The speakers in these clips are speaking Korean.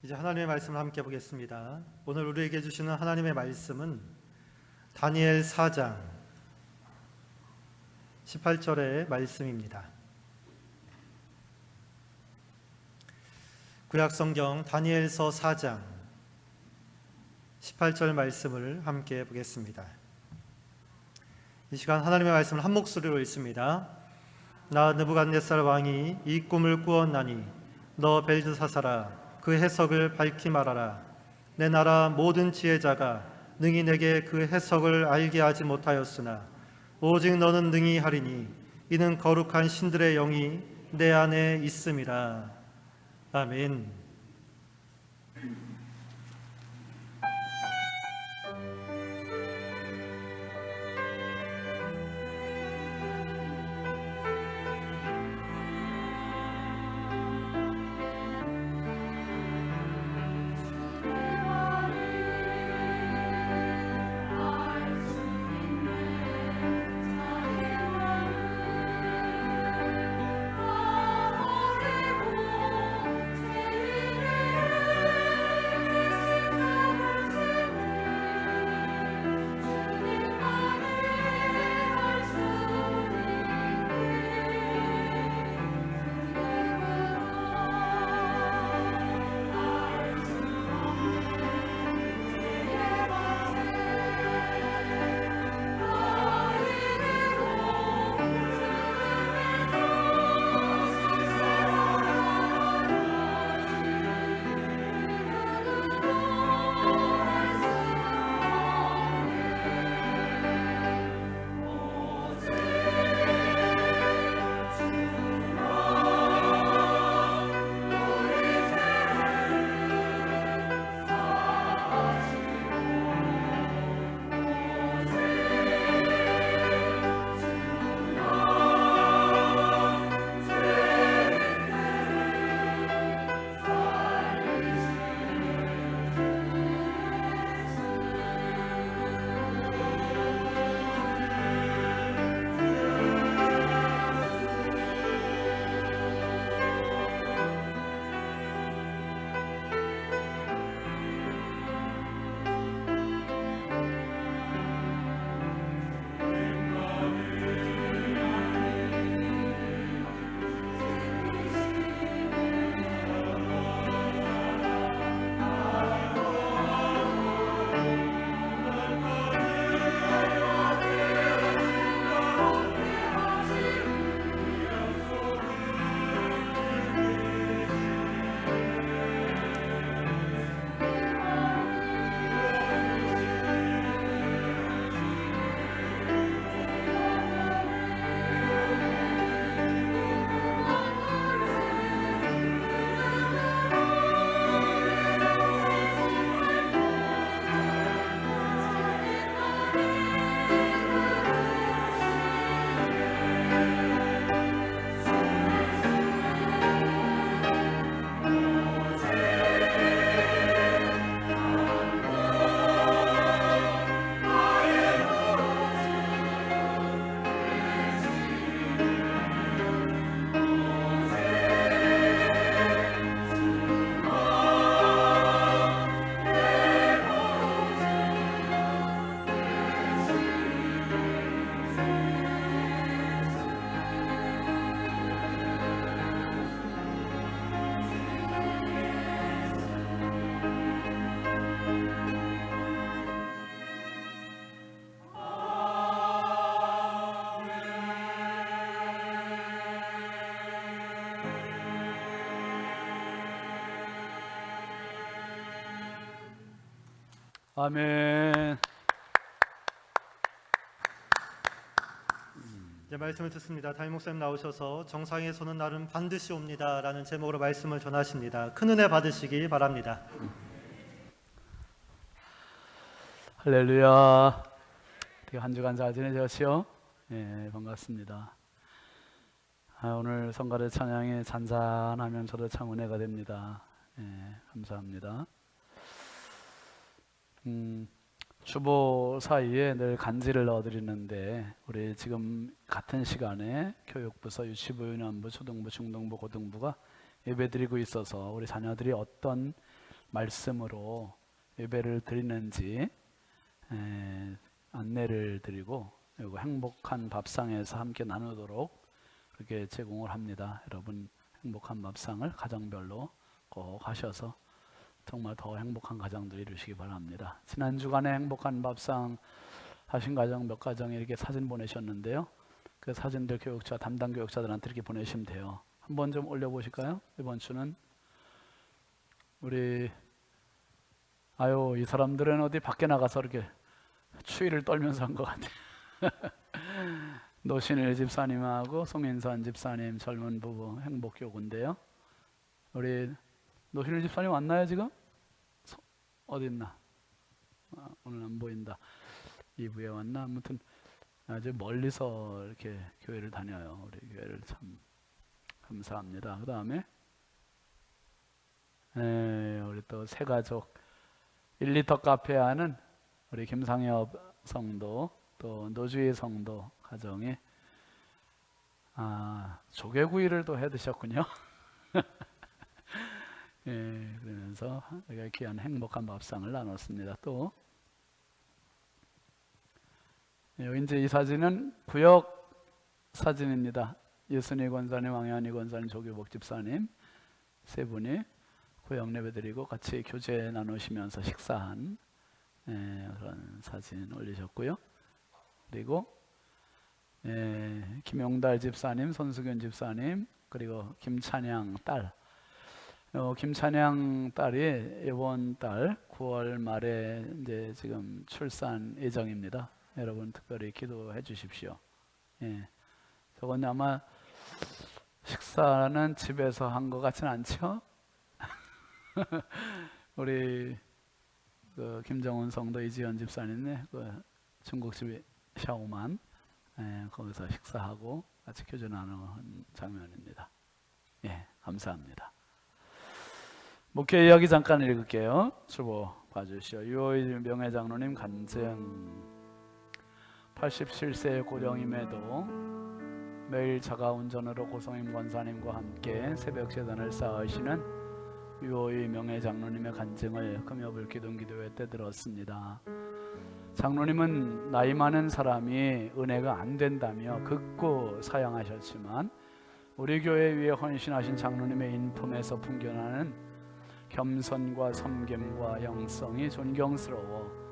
이제 하나님의 말씀을 함께 보겠습니다. 오늘 우리에게 주시는 하나님의 말씀은 다니엘 4장 18절의 말씀입니다. 구약성경 다니엘서 4장 18절 말씀을 함께 보겠습니다. 이 시간 하나님의 말씀을 한 목소리로 읽습니다. 나 느부갓네살 왕이 이 꿈을 꾸었나니 너 벨드사사라 그 해석을 밝히 말하라. 내 나라 모든 지혜자가 능히 내게 그 해석을 알게 하지 못하였으나 오직 너는 능히 하리니 이는 거룩한 신들의 영이 내 안에 있음이라. 아멘. 아멘. 이제 말씀을 듣습니다. 담임 목사님 나오셔서 정상의 손은 나름 반드시 옵니다 라는 제목으로 말씀을 전하십니다. 큰 은혜 받으시기 바랍니다. 할렐루야. 한 주간 잘 지내셨지요? 예, 반갑습니다. 오늘 성가대 찬양에 잔잔하면 저도 참 은혜가 됩니다. 예, 감사합니다. 주보 사이에 늘 간지를 넣어드리는데 우리 지금 같은 시간에 교육부서, 유치부, 유년부, 초등부, 중등부, 고등부가 예배드리고 있어서 우리 자녀들이 어떤 말씀으로 예배를 드리는지 안내를 드리고 그리고 행복한 밥상에서 함께 나누도록 그렇게 제공을 합니다. 여러분 행복한 밥상을 가정별로 꼭 하셔서 정말 더 행복한 가정들 이루시기 바랍니다. 지난 주간에 행복한 밥상 하신 가정 몇 가정이 이렇게 사진 보내셨는데요. 그 사진들 교육자 담당 교육자들한테 이렇게 보내시면 돼요. 한번 좀 올려보실까요? 이번 주는 우리 이 사람들은 어디 밖에 나가서 이렇게 추위를 떨면서 한 것 같아요. 노신일 집사님하고 송인선 집사님 젊은 부부 행복교구인데요. 우리 노신일 집사님 왔나요 지금? 어디 있나? 오늘 안 보인다. 2부에 왔나? 아무튼 아주 멀리서 이렇게 교회를 다녀요. 우리 교회를 참 감사합니다. 그 다음에 우리 또 새 가족 1리터 카페 하는 우리 김상엽 성도 또 노주희 성도 가정이 조개구이를 또 해 드셨군요. 그러면서 우리가 귀한 행복한 밥상을 나눴습니다. 또 이제 이 사진은 구역 사진입니다. 예순이 권사님, 왕현희 권사님, 조규복 집사님 세 분이 구역 예배드리고 같이 교제 나누시면서 식사한 그런 사진 올리셨고요. 그리고 김용달 집사님, 손수균 집사님, 그리고 김찬양 딸. 김찬양 딸이 이번 달 9월 말에 이제 지금 출산 예정입니다. 여러분 특별히 기도해 주십시오. 저건 아마 식사는 집에서 한 것 같지는 않죠? 우리 그 김정은 성도 이지연 집사님네 그 중국집 샤오만 거기서 식사하고 같이 교제 나누는 장면입니다. 감사합니다. 목회 이야기 잠깐 읽을게요. 주보 봐주시오. 유호일 명예장로님 간증. 87세 고령임에도 매일 자가운전으로 고성임 권사님과 함께 새벽 제단을 쌓으시는 유호일 명예장로님의 간증을 금요일 기도회 때 들었습니다. 장로님은 나이 많은 사람이 은혜가 안 된다며 극구 사양하셨지만 우리 교회 위에 헌신하신 장로님의 인품에서 풍겨나는 겸손과 섬김과 영성이 존경스러워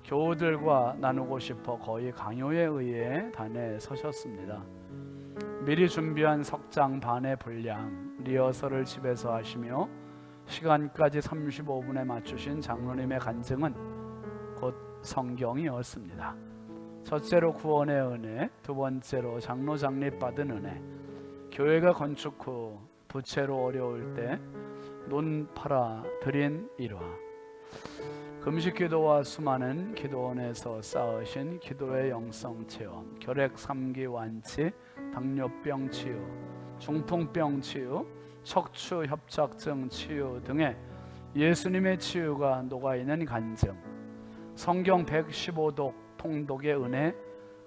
교우들과 나누고 싶어 거의 강요에 의해 단에 서셨습니다. 미리 준비한 석장 반의 분량 리허설을 집에서 하시며 시간까지 35분에 맞추신 장로님의 간증은 곧 성경이었습니다. 첫째로 구원의 은혜, 두 번째로 장로 장립 받은 은혜, 교회가 건축 후 부채로 어려울 때 논 팔아 드린 일화, 금식기도와 수많은 기도원에서 쌓으신 기도의 영성 체험, 결핵 3기 완치, 당뇨병 치유, 중풍병 치유, 척추 협착증 치유 등의 예수님의 치유가 녹아있는 간증, 성경 115독 통독의 은혜,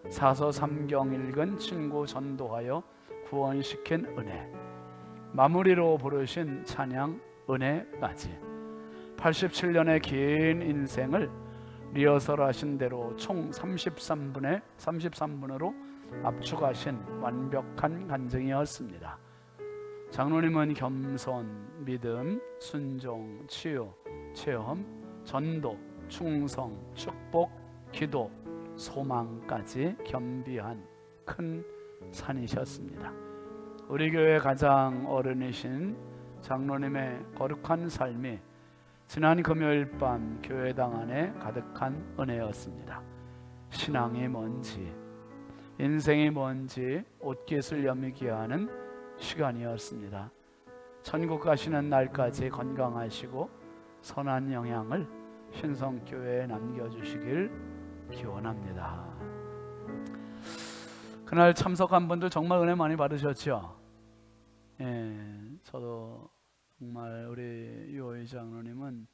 사서 3경 읽은 친구 전도하여 구원시킨 은혜, 마무리로 부르신 찬양 은혜까지 87년의 긴 인생을 리허설 하신 대로 총 33분으로 압축하신 완벽한 간증이었습니다. 장로님은 겸손, 믿음, 순종, 치유, 체험, 전도, 충성, 축복, 기도, 소망까지 겸비한 큰 산이셨습니다. 우리 교회 가장 어른이신 장로님의 거룩한 삶이 지난 금요일 밤 교회당 안에 가득한 은혜였습니다. 신앙이 뭔지, 인생이 뭔지 옷깃을 여미게 하는 시간이었습니다. 천국 가시는 날까지 건강하시고 선한 영향을 신성교회에 남겨주시길 기원합니다. 그날 참석한 분들 정말 은혜 많이 받으셨죠? 저도 정말 우리 유호희 장로님은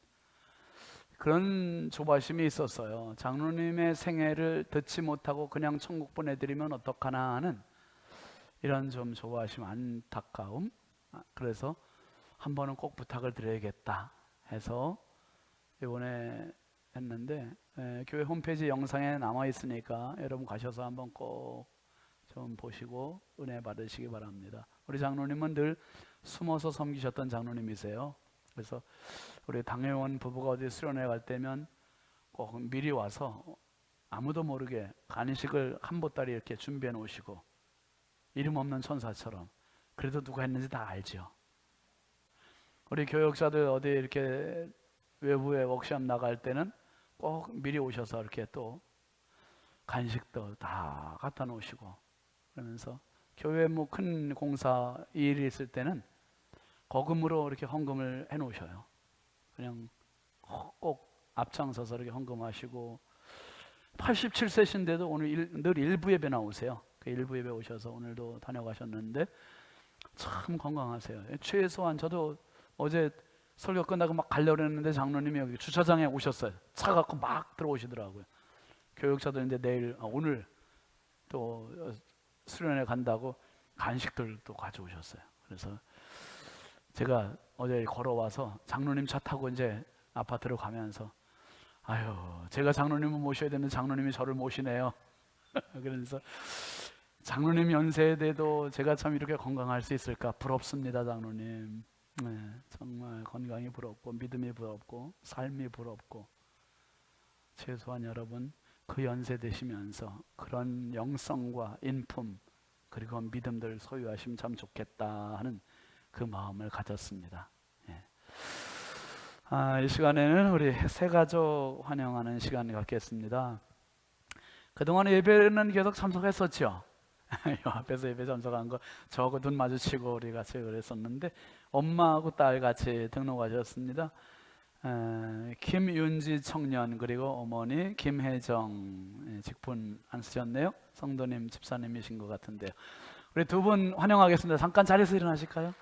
그런 조바심이 있었어요. 장로님의 생애를 듣지 못하고 그냥 천국 보내드리면 어떡하나 하는 이런 좀 조바심, 안타까움. 그래서 한 번은 꼭 부탁을 드려야겠다 해서 이번에 했는데 교회 홈페이지 영상에 남아 있으니까 여러분 가셔서 한번 꼭 좀 보시고 은혜 받으시기 바랍니다. 우리 장로님은 늘 숨어서 섬기셨던 장로님이세요. 그래서 우리 당회원 부부가 어디 수련회 갈 때면 꼭 미리 와서 아무도 모르게 간식을 한 보따리 이렇게 준비해 놓으시고, 이름 없는 천사처럼. 그래도 누가 했는지 다 알죠. 우리 교역자들 어디 이렇게 외부에 워크숍 나갈 때는 꼭 미리 오셔서 이렇게 또 간식도 다 갖다 놓으시고, 그러면서 교회 뭐 큰 공사 일이 있을 때는 거금으로 이렇게 헌금을 해 놓으셔요. 그냥 꼭 앞장서서 이렇게 헌금하시고, 87세신데도 오늘 늘 일부 예배 나오세요. 그 일부 예배 오셔서 오늘도 다녀가셨는데 참 건강하세요. 최소한 저도 어제 설교 끝나고 막 가려고 했는데 장로님이 여기 주차장에 오셨어요. 차 갖고 막 들어오시더라고요. 교육자들 이제 오늘 또 수련회 간다고 간식들도 가져오셨어요. 그래서 제가 어제 걸어와서 장로님 차 타고 이제 아파트로 가면서, 아유, 제가 장로님을 모셔야 되는 장로님이 저를 모시네요. 그래서 장로님 연세에 대해도 제가 참 이렇게 건강할 수 있을까 부럽습니다, 장로님. 네, 정말 건강이 부럽고 믿음이 부럽고 삶이 부럽고, 최소한 여러분 그 연세 되시면서 그런 영성과 인품 그리고 믿음들 소유하시면 참 좋겠다 하는 그 마음을 가졌습니다. 예. 이 시간에는 우리 새 가족 환영하는 시간을 갖겠습니다. 그동안 예배는 계속 참석했었죠. 이 앞에서 예배 참석한 거 저하고 눈 마주치고 우리 같이 그랬었는데, 엄마하고 딸 같이 등록하셨습니다. 김윤지 청년, 그리고 어머니 김혜정, 직분 안 쓰셨네요. 성도님 집사님이신 것 같은데요. 우리 두 분 환영하겠습니다. 잠깐 자리에서 일어나실까요?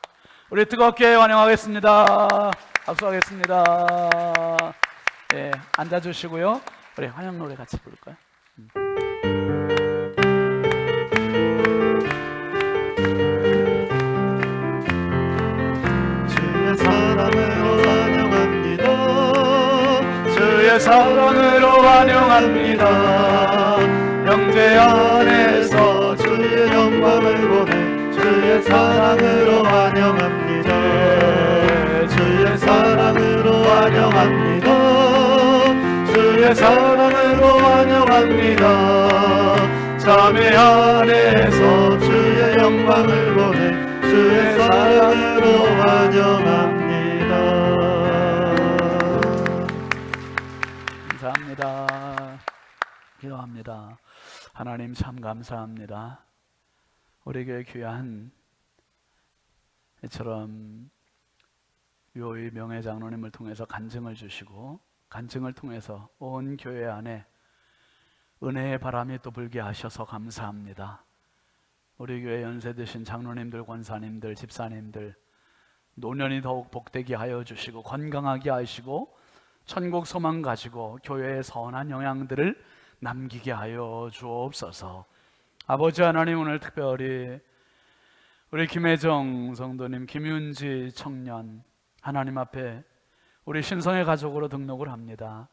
우리 뜨겁게 환영하겠습니다. 박수하겠습니다. 네, 앉아주시고요. 우리 환영 노래 같이 부를까요? 주의 사랑으로 환영합니다. 주의 사랑으로 환영합니다. 형제 안에서 주의 영광을 보내 주의 사랑으로 환영합니다. 주의 사랑으로 환영합니다. 주의 사랑으로 환영합니다. 자매 안에서 주의 영광을 보내 주의 사랑으로 환영합니다. 감사합니다. 기도합니다. 하나님 참 감사합니다. 우리 교회 귀한 이처럼 유호의 명예 장로님을 통해서 간증을 주시고, 간증을 통해서 온 교회 안에 은혜의 바람이 또 불게 하셔서 감사합니다. 우리 교회 연세 드신 장로님들, 권사님들, 집사님들 노년이 더욱 복되게 하여 주시고 건강하게 하시고 천국 소망 가지고 교회의 선한 영향들을 남기게 하여 주옵소서. 아버지 하나님, 오늘 특별히 우리 김혜정 성도님, 김윤지 청년 하나님 앞에 우리 신성의 가족으로 등록을 합니다.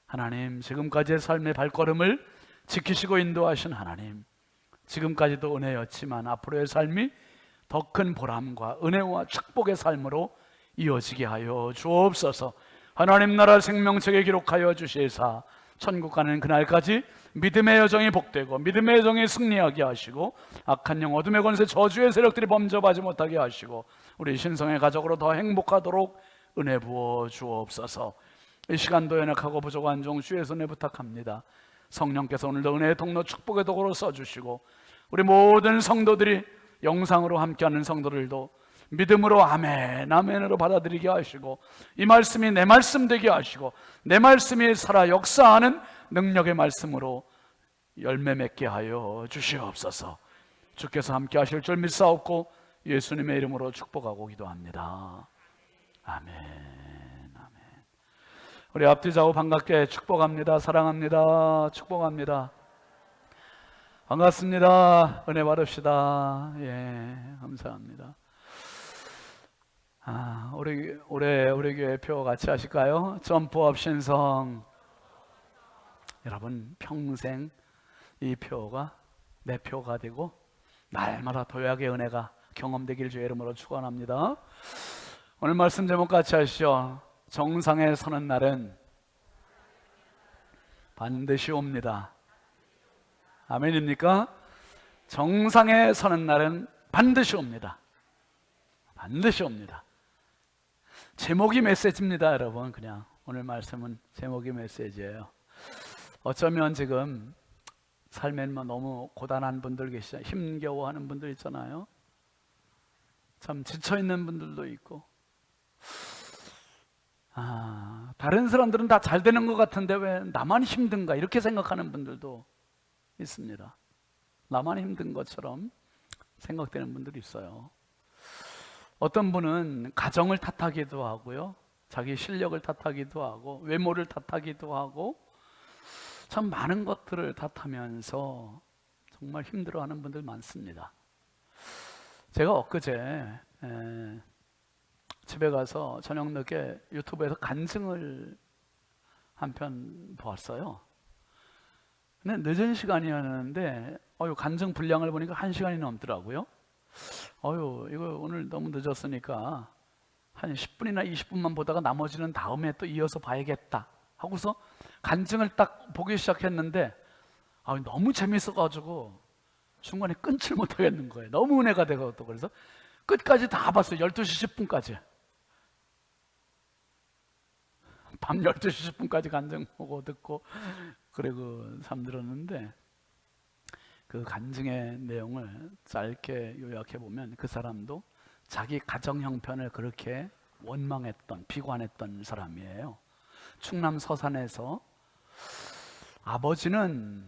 하나님, 지금까지의 삶의 발걸음을 지키시고 인도하신 하나님, 지금까지도 은혜였지만 앞으로의 삶이 더 큰 보람과 은혜와 축복의 삶으로 이어지게 하여 주옵소서. 하나님 나라 생명책에 기록하여 주시사 천국 가는 그날까지 믿음의 여정이 복되고 믿음의 여정이 승리하게 하시고 악한 영, 어둠의 권세, 저주의 세력들이 범접하지 못하게 하시고 우리 신성의 가족으로 더 행복하도록 은혜 부어 주옵소서. 이 시간도 연약하고 부족한 종 주의 손에 부탁합니다. 성령께서 오늘도 은혜의 통로, 축복의 도구로 써주시고 우리 모든 성도들이 영상으로 함께하는 성도들도 믿음으로 아멘, 아멘으로 받아들이게 하시고 이 말씀이 내 말씀 되게 하시고 내 말씀이 살아 역사하는 능력의 말씀으로 열매 맺게 하여 주시옵소서. 주께서 함께 하실 줄 믿사옵고 예수님의 이름으로 축복하고 기도합니다. 아멘, 아멘. 우리 앞뒤 좌우 반갑게 축복합니다. 사랑합니다. 축복합니다. 반갑습니다. 은혜 받읍시다. 예, 감사합니다. 우리 교회 표 같이 하실까요? 점프업 신성. 여러분 평생 이 표가 내 표가 되고 날마다 도약의 은혜가 경험되길 주의 이름으로 축원합니다. 오늘 말씀 제목 같이 하시죠. 정상에 서는 날은 반드시 옵니다. 아멘입니까? 정상에 서는 날은 반드시 옵니다. 반드시 옵니다. 제목이 메시지입니다, 여러분. 그냥 오늘 말씀은 제목이 메시지예요. 어쩌면 지금 삶에 너무 고단한 분들 계시잖아요. 힘겨워하는 분들 있잖아요. 참 지쳐있는 분들도 있고, 다른 사람들은 다 잘 되는 것 같은데 왜 나만 힘든가 이렇게 생각하는 분들도 있습니다. 나만 힘든 것처럼 생각되는 분들이 있어요. 어떤 분은 가정을 탓하기도 하고요, 자기 실력을 탓하기도 하고, 외모를 탓하기도 하고, 참 많은 것들을 탓하면서 정말 힘들어하는 분들 많습니다. 제가 엊그제 집에 가서 저녁 늦게 유튜브에서 간증을 한 편 보았어요. 근데 늦은 시간이었는데 간증 분량을 보니까 1시간이 넘더라고요. 이거 오늘 너무 늦었으니까 한 10분이나 20분만 보다가 나머지는 다음에 또 이어서 봐야겠다 하고서 간증을 딱 보기 시작했는데 너무 재밌어가지고 중간에 끊질 못하겠는 거예요. 너무 은혜가 되고 또 그래서 끝까지 다 봤어요. 12시 10분까지. 밤 12시 10분까지 간증 보고 듣고 그리고 잠들었는데, 그 간증의 내용을 짧게 요약해 보면 그 사람도 자기 가정 형편을 그렇게 원망했던, 비관했던 사람이에요. 충남 서산에서 아버지는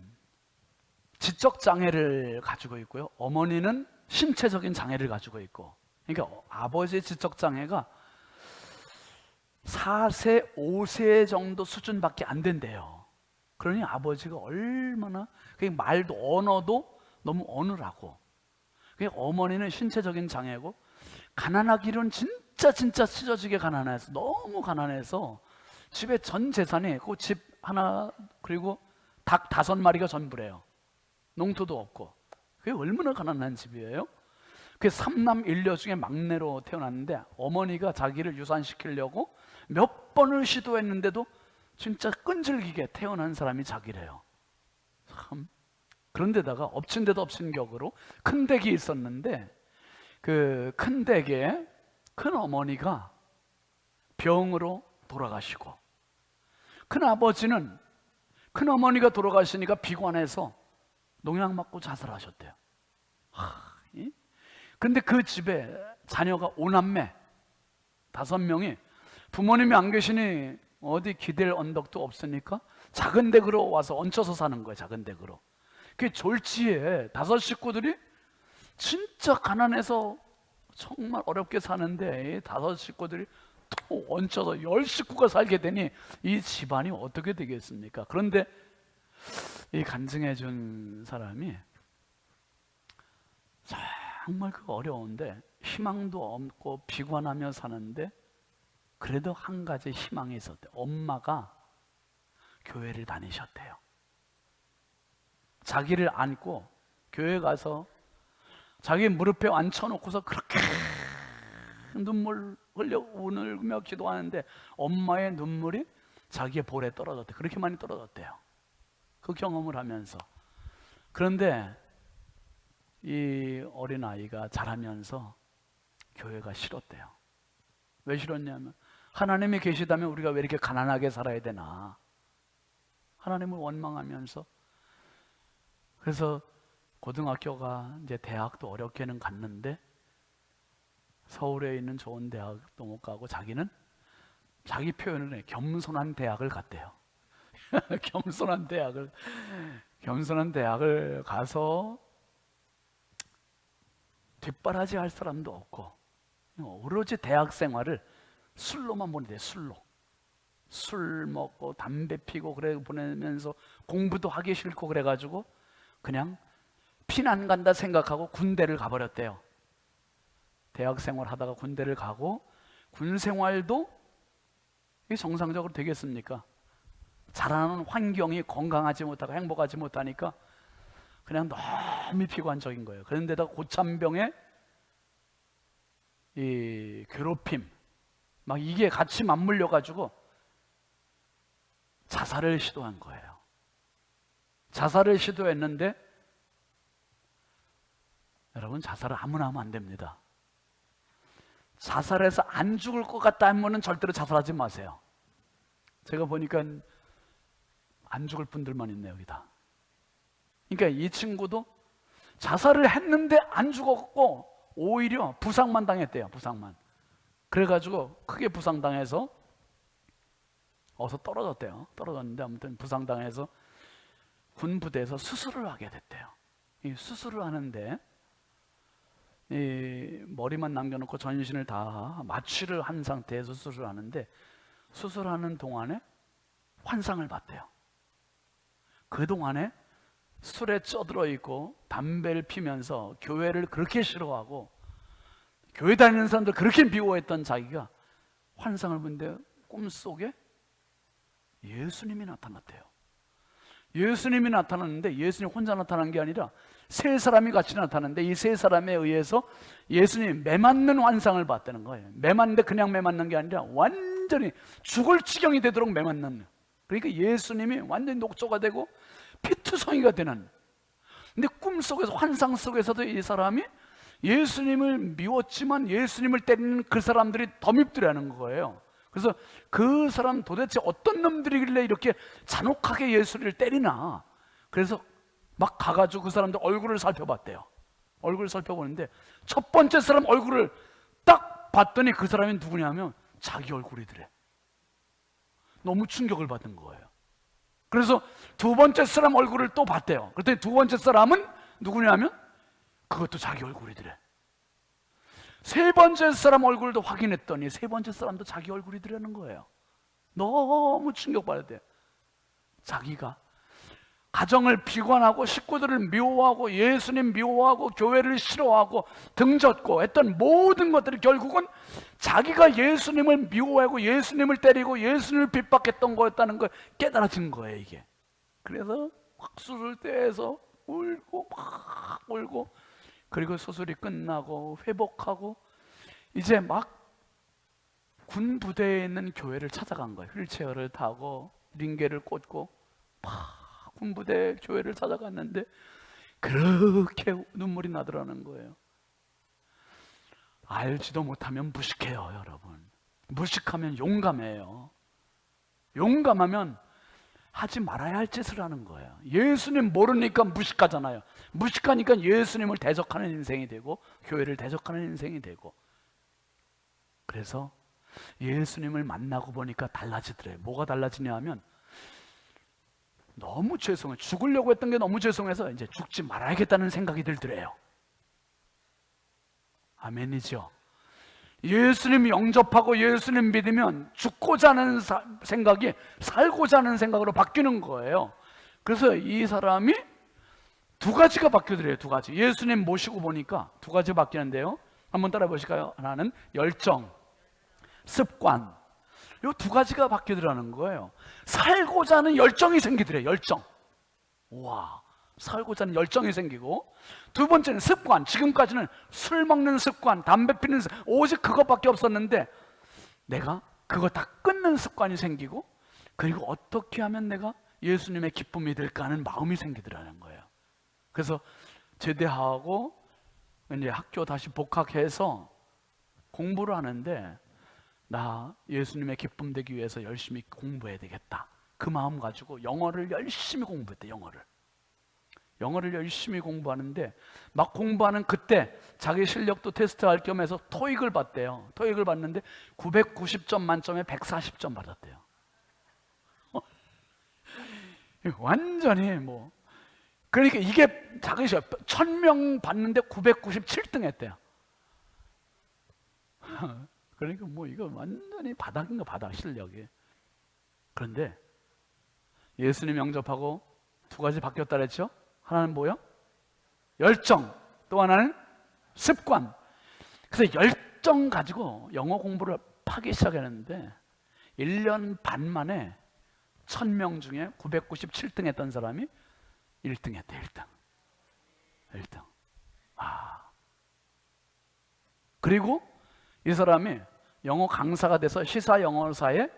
지적 장애를 가지고 있고요, 어머니는 신체적인 장애를 가지고 있고, 그러니까 아버지의 지적 장애가 4세, 5세 정도 수준밖에 안 된대요. 그러니 아버지가 얼마나 말도 언어도 너무 어눌하고, 어머니는 신체적인 장애고, 가난하기로는 진짜 찢어지게 가난해서, 너무 가난해서 집에 전 재산이 그 집 하나 그리고 닭 5마리가 전부래요. 농토도 없고. 그게 얼마나 가난한 집이에요. 그 3남 1녀 중에 막내로 태어났는데 어머니가 자기를 유산시키려고 몇 번을 시도했는데도 진짜 끈질기게 태어난 사람이 자기래요. 참. 그런데다가 엎친 데도 엎친 격으로 큰 댁이 있었는데, 그 큰 댁에 큰 어머니가 병으로 돌아가시고, 큰 아버지는 큰 어머니가 돌아가시니까 비관해서 농약 맞고 자살하셨대요. 그런데 그 집에 자녀가 5남매 5명이 부모님이 안 계시니 어디 기댈 언덕도 없으니까 작은 댁으로 와서 얹혀서 사는 거예요. 작은 댁으로. 그 졸지에 5 식구들이 진짜 가난해서 정말 어렵게 사는데, 5 식구들이 또 얹혀서 10 식구가 살게 되니 이 집안이 어떻게 되겠습니까? 그런데 이 간증해 준 사람이 정말 그 어려운데 희망도 없고 비관하며 사는데 그래도 한 가지 희망이 있었대요. 엄마가 교회를 다니셨대요. 자기를 안고 교회 가서 자기 무릎에 앉혀놓고서 그렇게 눈물 흘려 울며 기도하는데 엄마의 눈물이 자기의 볼에 떨어졌대요. 그렇게 많이 떨어졌대요. 그 경험을 하면서. 그런데 이 어린아이가 자라면서 교회가 싫었대요. 왜 싫었냐면, 하나님이 계시다면 우리가 왜 이렇게 가난하게 살아야 되나, 하나님을 원망하면서. 그래서 고등학교가 이제 대학도 어렵게는 갔는데 서울에 있는 좋은 대학도 못 가고 자기는 자기 표현을 해, 겸손한 대학을 갔대요. 겸손한 대학을 가서 뒷바라지 할 사람도 없고 오로지 대학 생활을 술로만 보내대요. 술 먹고 담배 피고 그래 보내면서 공부도 하기 싫고 그래가지고 그냥 피난 간다 생각하고 군대를 가버렸대요. 대학 생활 하다가 군대를 가고 군 생활도 이게 정상적으로 되겠습니까? 자라는 환경이 건강하지 못하고 행복하지 못하니까 그냥 너무 비관적인 거예요. 그런데다가 고참병의 이 괴롭힘, 막 이게 같이 맞물려 가지고 자살을 시도한 거예요. 자살을 시도했는데 여러분, 자살을 아무나 하면 안 됩니다. 자살해서 안 죽을 것 같다 하면은 절대로 자살하지 마세요. 제가 보니까 안 죽을 분들만 있네요, 여기다. 그러니까 이 친구도 자살을 했는데 안 죽었고 오히려 부상만 당했대요. 부상만. 그래가지고 크게 부상당해서 어서 떨어졌대요. 떨어졌는데 아무튼 부상당해서 군 부대에서 수술을 하게 됐대요. 이 수술을 하는데 이 머리만 남겨놓고 전신을 다 마취를 한 상태에서 수술을 하는데, 수술하는 동안에 환상을 봤대요. 그 동안에 술에 쪄들어 있고 담배를 피면서 교회를 그렇게 싫어하고 교회 다니는 사람들 그렇게 미워했던 자기가 환상을 본데 꿈속에 예수님이 나타났대요. 예수님이 나타났는데 예수님 혼자 나타난 게 아니라 세 사람이 같이 나타났는데 이 세 사람에 의해서 예수님이 매 맞는 환상을 봤다는 거예요. 매 맞는데 그냥 매 맞는 게 아니라 완전히 죽을 지경이 되도록 매 맞는. 그러니까 예수님이 완전히 녹초가 되고 피투성이가 되는. 근데 꿈속에서, 환상 속에서도 이 사람이 예수님을 미웠지만 예수님을 때리는 그 사람들이 더 밉더라는 거예요. 그래서 그 사람 도대체 어떤 놈들이길래 이렇게 잔혹하게 예수를 때리나. 그래서 막 가가지고 그 사람들 얼굴을 살펴봤대요. 얼굴을 살펴보는데 첫 번째 사람 얼굴을 딱 봤더니 그 사람이 누구냐면 자기 얼굴이더래. 너무 충격을 받은 거예요. 그래서 두 번째 사람 얼굴을 또 봤대요. 그랬더니 두 번째 사람은 누구냐면 그것도 자기 얼굴이더래. 세 번째 사람 얼굴도 확인했더니 세 번째 사람도 자기 얼굴이더라는 거예요. 너무 충격받았대요. 자기가 가정을 비관하고 식구들을 미워하고 예수님 미워하고 교회를 싫어하고 등졌고 했던 모든 것들이 결국은 자기가 예수님을 미워하고 예수님을 때리고 예수님을 핍박했던 거였다는 걸 깨달아진 거예요, 이게. 그래서 확 수술 때에서 울고 막 울고, 그리고 수술이 끝나고 회복하고 이제 막 군 부대에 있는 교회를 찾아간 거예요. 휠체어를 타고 링게를 꽂고 막 군 부대 교회를 찾아갔는데 그렇게 눈물이 나더라는 거예요. 알지도 못하면 무식해요, 여러분. 무식하면 용감해요. 용감하면 하지 말아야 할 짓을 하는 거예요. 예수님 모르니까 무식하잖아요. 무식하니까 예수님을 대적하는 인생이 되고 교회를 대적하는 인생이 되고. 그래서 예수님을 만나고 보니까 달라지더래요. 뭐가 달라지냐 하면 너무 죄송해요. 죽으려고 했던 게 너무 죄송해서 이제 죽지 말아야겠다는 생각이 들더래요. 아멘이죠. 예수님 영접하고 예수님 믿으면 죽고자 하는 생각이 살고자 하는 생각으로 바뀌는 거예요. 그래서 이 사람이 두 가지가 바뀌더래요. 두 가지. 예수님 모시고 보니까 두 가지 바뀌는데요. 한번 따라 보실까요? 하나는 열정, 습관. 이 두 가지가 바뀌더라는 거예요. 살고자 하는 열정이 생기더래요. 열정. 와, 살고자 하는 열정이 생기고, 두 번째는 습관. 지금까지는 술 먹는 습관, 담배 피는 습관, 오직 그것밖에 없었는데 내가 그거 다 끊는 습관이 생기고, 그리고 어떻게 하면 내가 예수님의 기쁨이 될까 하는 마음이 생기더라는 거예요. 그래서 제대하고 이제 학교 다시 복학해서 공부를 하는데 나 예수님의 기쁨 되기 위해서 열심히 공부해야 되겠다. 그 마음 가지고 영어를 열심히 공부했대. 영어를 열심히 공부하는데 막 공부하는 그때 자기 실력도 테스트할 겸해서 토익을 봤대요. 토익을 봤는데 990점 만점에 140점 받았대요. 완전히 뭐, 그러니까 이게 자기 1000명 봤는데 997등 했대요. 그러니까 뭐 이거 완전히 바닥인가 바닥, 실력이. 그런데 예수님 영접하고 두 가지 바뀌었다 그랬죠? 하나는 뭐요? 열정, 또 하나는 습관. 그래서 열정 가지고 영어 공부를 파기 시작했는데 1년 반 만에 1000명 중에 997등 했던 사람이 1등 했대. 1등. 그리고 이 사람이 영어 강사가 돼서 시사 영어사에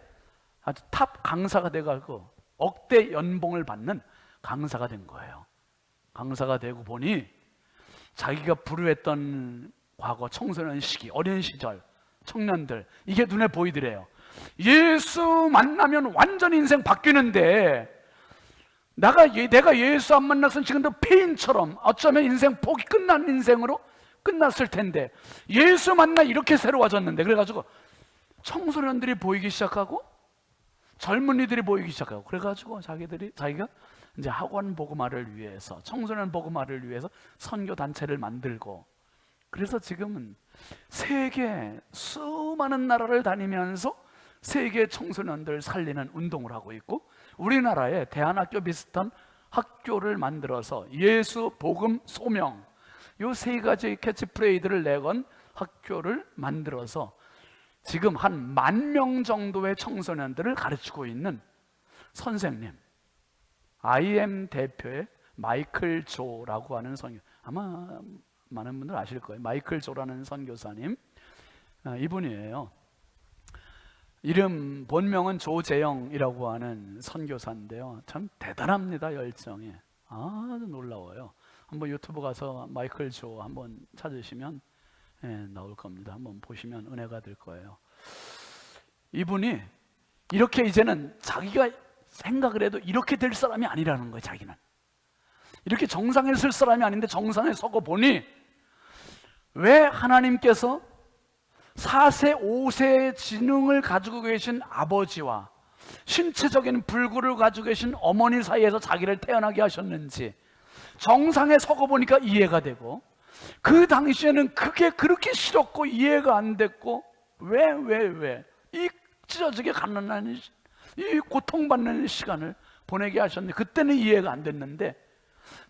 아주 탑 강사가 돼가지고 억대 연봉을 받는 강사가 된 거예요. 강사가 되고 보니 자기가 불우했던 과거 청소년 시기, 어린 시절, 청년들, 이게 눈에 보이더래요. 예수 만나면 완전 인생 바뀌는데 내가 예수 안 만났으면 지금도 폐인처럼 어쩌면 인생 포기 끝난 인생으로 끝났을 텐데 예수 만나 이렇게 새로워졌는데, 그래가지고 청소년들이 보이기 시작하고 젊은이들이 보이기 시작하고, 그래가지고 자기가 이제 학원 복음화를 위해서, 청소년 복음화를 위해서 선교 단체를 만들고, 그래서 지금은 세계 수많은 나라를 다니면서 세계 청소년들 살리는 운동을 하고 있고, 우리나라에 대안학교 비슷한 학교를 만들어서 예수 복음 소명, 요 세 가지 캐치프레이즈를 내건 학교를 만들어서 지금 한 10,000명 정도의 청소년들을 가르치고 있는 선생님, IM 대표의 마이클 조라고 하는 선교, 아마 많은 분들 아실 거예요. 마이클 조라는 선교사님, 이분이에요. 이름 본명은 조재영이라고 하는 선교사인데요, 참 대단합니다. 열정이 아주 놀라워요. 한번 유튜브 가서 마이클 조 한번 찾으시면 나올 겁니다. 한번 보시면 은혜가 될 거예요. 이분이 이렇게 이제는 자기가 생각을 해도 이렇게 될 사람이 아니라는 거예요. 자기는 이렇게 정상에 설 사람이 아닌데 정상에 서고 보니 왜 하나님께서 4세, 5세의 지능을 가지고 계신 아버지와 신체적인 불구를 가지고 계신 어머니 사이에서 자기를 태어나게 하셨는지 정상에 서고 보니까 이해가 되고, 그 당시에는 그게 그렇게 싫었고 이해가 안 됐고, 왜 이 찢어지게 가난한 이 고통받는 시간을 보내게 하셨는데 그때는 이해가 안 됐는데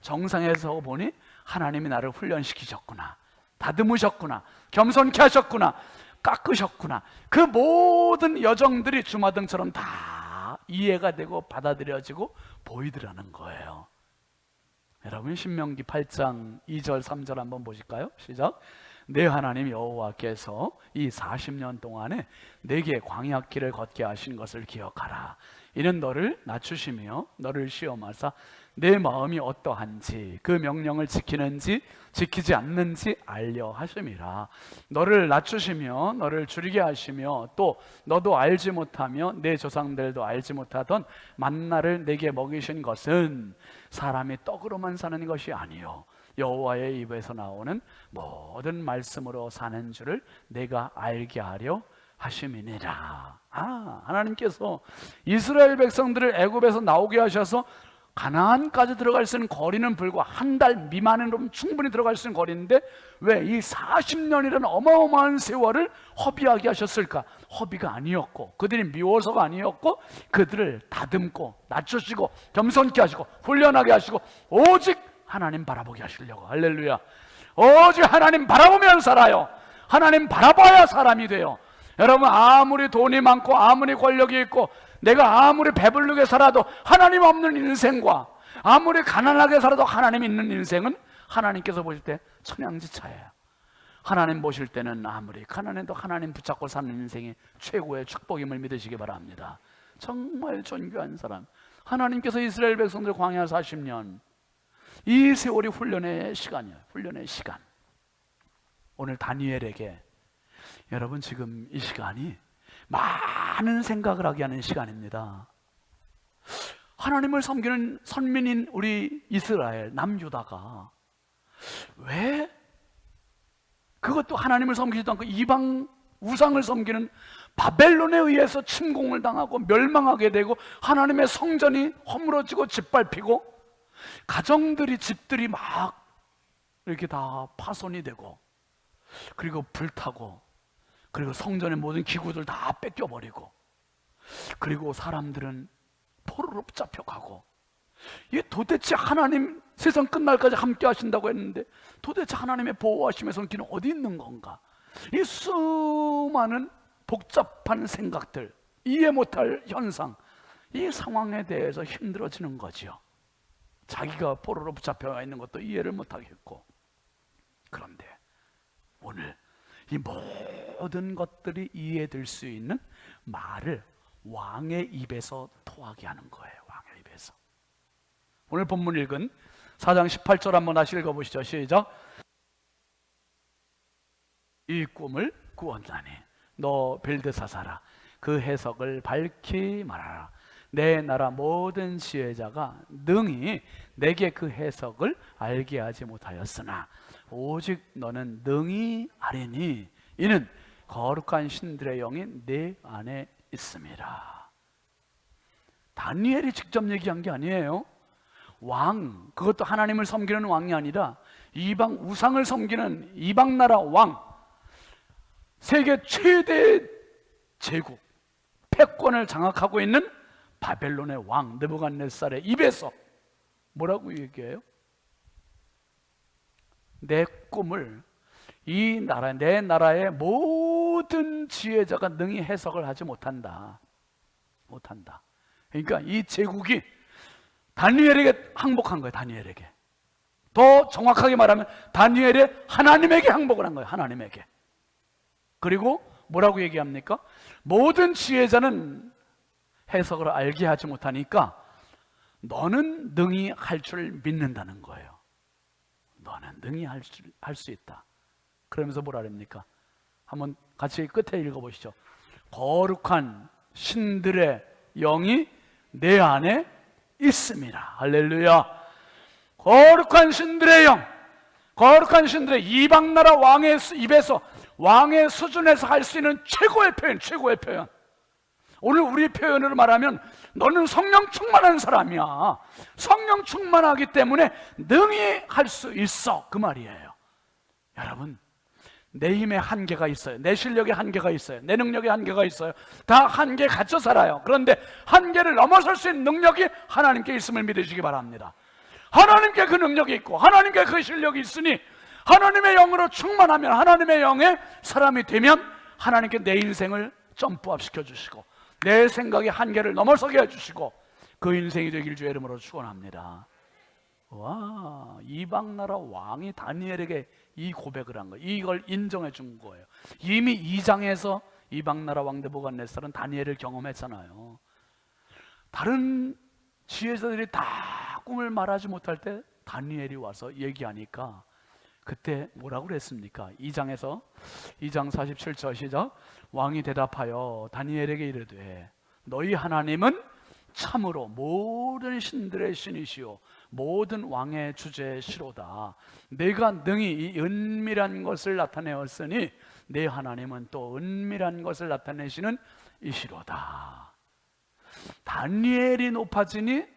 정상에 서고 보니 하나님이 나를 훈련시키셨구나, 다듬으셨구나, 겸손케 하셨구나, 깎으셨구나, 그 모든 여정들이 주마등처럼 다 이해가 되고 받아들여지고 보이더라는 거예요. 여러분, 신명기 8장 2절 3절 한번 보실까요? 시작. 내 하나님 여호와께서 이 40년 동안에 내게 광야길을 걷게 하신 것을 기억하라. 이는 너를 낮추시며 너를 시험하사 내 마음이 어떠한지 그 명령을 지키는지 지키지 않는지 알려 하심이라. 너를 낮추시며 너를 줄이게 하시며 또 너도 알지 못하며 내 조상들도 알지 못하던 만나를 내게 먹이신 것은 사람이 떡으로만 사는 것이 아니요 여호와의 입에서 나오는 모든 말씀으로 사는 줄을 내가 알게 하려 하심이니라. 하나님께서 이스라엘 백성들을 애굽에서 나오게 하셔서 가나안까지 들어갈 수 있는 거리는 불과 한 달 미만으로 충분히 들어갈 수 있는 거리인데 왜 이 40년이라는 어마어마한 세월을 허비하게 하셨을까? 허비가 아니었고 그들이 미워서가 아니었고 그들을 다듬고 낮추시고 겸손케 하시고 훈련하게 하시고 오직 하나님 바라보게 하시려고. 할렐루야. 오직 하나님 바라보면 살아요. 하나님 바라봐야 사람이 돼요. 여러분, 아무리 돈이 많고 아무리 권력이 있고 내가 아무리 배부르게 살아도 하나님 없는 인생과 아무리 가난하게 살아도 하나님 있는 인생은 하나님께서 보실 때 천양지차예요. 하나님 보실 때는 아무리 가난해도 하나님 붙잡고 사는 인생이 최고의 축복임을 믿으시기 바랍니다. 정말 존귀한 사람, 하나님께서 이스라엘 백성들 광야 40년 이 세월이 훈련의 시간이에요. 훈련의 시간. 오늘 다니엘에게 여러분 지금 이 시간이 많은 생각을 하게 하는 시간입니다. 하나님을 섬기는 선민인 우리 이스라엘 남유다가 왜 그것도 하나님을 섬기지도 않고 이방 우상을 섬기는 바벨론에 의해서 침공을 당하고 멸망하게 되고 하나님의 성전이 허물어지고 짓밟히고 가정들이 집들이 막 이렇게 다 파손이 되고 그리고 불타고 그리고 성전의 모든 기구들 다 뺏겨버리고 그리고 사람들은 포로로 잡혀가고 이게 도대체 하나님 세상 끝날까지 함께 하신다고 했는데 도대체 하나님의 보호하심의 손길은 어디 있는 건가? 이 수많은 복잡한 생각들, 이해 못할 현상, 이 상황에 대해서 힘들어지는 거죠. 자기가 포로로 붙잡혀 있는 것도 이해를 못하겠고. 그런데 오늘 이 모든 것들이 이해될 수 있는 말을 왕의 입에서 토하게 하는 거예요. 왕의 입에서. 오늘 본문 읽은 4장 18절 한번 다시 읽어보시죠. 시작. 이 꿈을 꾸었나니 너 벨드사사라, 그 해석을 밝히 말하라. 내 나라 모든 지혜자가 능히 내게 그 해석을 알게 하지 못하였으나 오직 너는 능히 아리니 이는 거룩한 신들의 영이 내 안에 있습니다. 다니엘이 직접 얘기한 게 아니에요. 왕, 그것도 하나님을 섬기는 왕이 아니라 이방 우상을 섬기는 이방 나라 왕, 세계 최대 제국, 패권을 장악하고 있는 바벨론의 왕 느부갓네살의 입에서 뭐라고 얘기해요? 내 꿈을 이 나라, 내 나라의 모든 지혜자가 능히 해석을 하지 못한다. 그러니까 이 제국이 다니엘에게 항복한 거예요. 다니엘에게. 더 정확하게 말하면 다니엘의 하나님에게 항복을 한 거예요. 하나님에게. 그리고 뭐라고 얘기합니까? 모든 지혜자는 해석을 알게 하지 못하니까 너는 능히 할 줄 믿는다는 거예요. 너는 능히 할 수 있다. 그러면서 뭐라 그럽니까? 한번 같이 끝에 읽어보시죠. 거룩한 신들의 영이 내 안에 있습니다. 할렐루야. 거룩한 신들의 영, 거룩한 신들의 이방 나라 왕의 입에서, 왕의 수준에서 할 수 있는 최고의 표현, 최고의 표현. 오늘 우리 표현으로 말하면 너는 성령 충만한 사람이야. 성령 충만하기 때문에 능히 할 수 있어, 그 말이에요. 여러분, 내 힘에 한계가 있어요. 내 실력에 한계가 있어요. 내 능력에 한계가 있어요. 다 한계에 갇혀 살아요. 그런데 한계를 넘어설 수 있는 능력이 하나님께 있음을 믿으시기 바랍니다. 하나님께 그 능력이 있고 하나님께 그 실력이 있으니 하나님의 영으로 충만하면, 하나님의 영의 사람이 되면 하나님께 내 인생을 점프업 시켜주시고 내 생각의 한계를 넘어서게 해주시고 그 인생이 되길 주의 이름으로 축원합니다. 와, 이방 나라 왕이 다니엘에게 이 고백을 한 거예요. 이걸 인정해 준 거예요. 이미 2장에서 이방 나라 왕 느부갓네살은 다니엘을 경험했잖아요. 다른 지혜자들이 다 꿈을 말하지 못할 때 다니엘이 와서 얘기하니까 그때 뭐라고 그랬습니까? 2장 47절 시작. 왕이 대답하여 다니엘에게 이르되 너희 하나님은 참으로 모든 신들의 신이시오 모든 왕의 주제시로다. 내가 능히 이 은밀한 것을 나타내었으니 내 하나님은 또 은밀한 것을 나타내시는 이시로다. 다니엘이 높아지는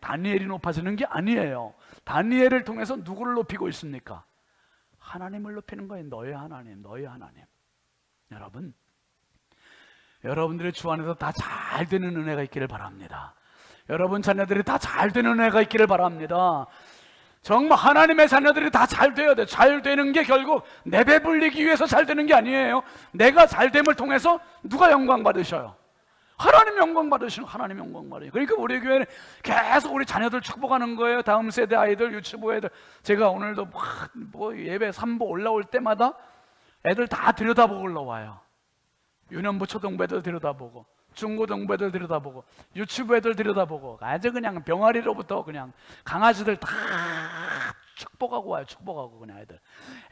게 아니에요. 다니엘을 통해서 누구를 높이고 있습니까? 하나님을 높이는 거예요. 너의 하나님, 너의 하나님. 여러분, 여러분들의 주 안에서 다 잘 되는 은혜가 있기를 바랍니다. 여러분 자녀들이 다 잘 되는 은혜가 있기를 바랍니다. 정말 하나님의 자녀들이 다 잘 돼야 돼. 잘 되는 게 결국 내 배불리기 위해서 잘 되는 게 아니에요. 내가 잘됨을 통해서 누가 영광 받으셔요? 하나님 영광 받으시는, 하나님 영광 받으시는. 그러니까 우리 교회는 계속 우리 자녀들 축복하는 거예요. 다음 세대 아이들, 유치부 애들. 제가 오늘도 뭐 예배 3부 올라올 때마다 애들 다 들여다보고 올라와요. 유년부 초등부 애들 들여다보고, 중고등부 애들 들여다보고, 유치부 애들 들여다보고, 아주 그냥 병아리로부터 그냥 강아지들 다 축복하고 와요. 축복하고 그냥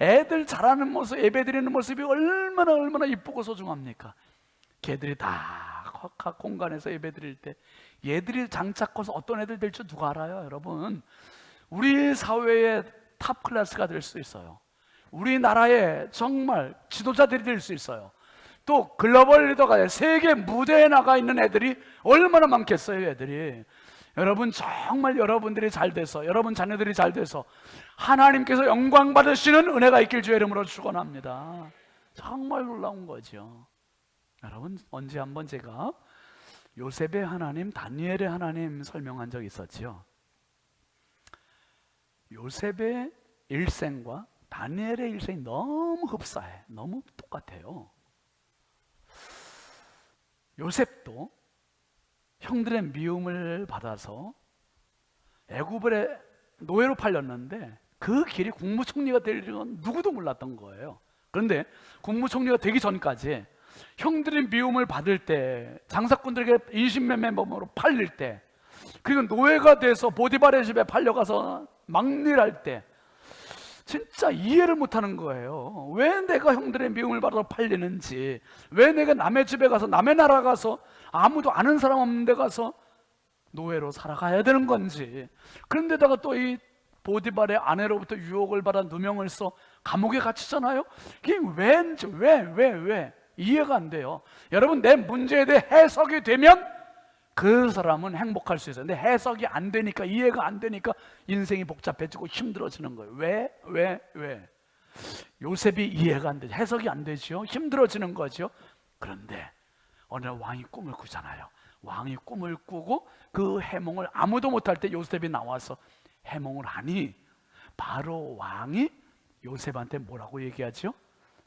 애들 자라는 모습, 예배 드리는 모습이 얼마나 이쁘고 소중합니까? 걔들이 다 각 공간에서 예배 드릴 때 얘들이 장착 커서 어떤 애들 될 줄 누가 알아요? 여러분, 우리 사회의 탑 클래스가 될 수 있어요. 우리나라의 정말 지도자들이 될 수 있어요. 또 글로벌 리더가 세계 무대에 나가 있는 애들이 얼마나 많겠어요, 애들이. 여러분, 정말 여러분들이 잘 돼서, 여러분 자녀들이 잘 돼서 하나님께서 영광 받으시는 은혜가 있길 주의 이름으로 축원합니다. 정말 놀라운 거죠. 여러분, 언제 한번 제가 요셉의 하나님, 다니엘의 하나님 설명한 적이 있었지요. 요셉의 일생과 다니엘의 일생이 너무 흡사해. 너무 똑같아요. 요셉도 형들의 미움을 받아서 애굽의 노예로 팔렸는데 그 길이 국무총리가 될 줄은 누구도 몰랐던 거예요. 그런데 국무총리가 되기 전까지 형들의 미움을 받을 때, 장사꾼들에게 인신매매범으로 팔릴 때, 그리고 노예가 돼서 보디발의 집에 팔려가서 막일할 때 진짜 이해를 못하는 거예요. 왜 내가 형들의 미움을 받아 팔리는지, 왜 내가 남의 집에 가서, 남의 나라 가서, 아무도 아는 사람 없는 데 가서 노예로 살아가야 되는 건지. 그런데다가 또 이 보디발의 아내로부터 유혹을 받아 누명을 써 감옥에 갇히잖아요. 이게 왠지 왜 이해가 안 돼요. 여러분, 내 문제에 대해 해석이 되면 그 사람은 행복할 수 있어요. 근데 해석이 안 되니까, 이해가 안 되니까 인생이 복잡해지고 힘들어지는 거예요. 왜? 요셉이 이해가 안 되죠. 해석이 안 되죠. 힘들어지는 거죠. 그런데 어느 날 왕이 꿈을 꾸잖아요. 왕이 꿈을 꾸고 그 해몽을 아무도 못할 때 요셉이 나와서 해몽을 하니, 바로 왕이 요셉한테 뭐라고 얘기하죠?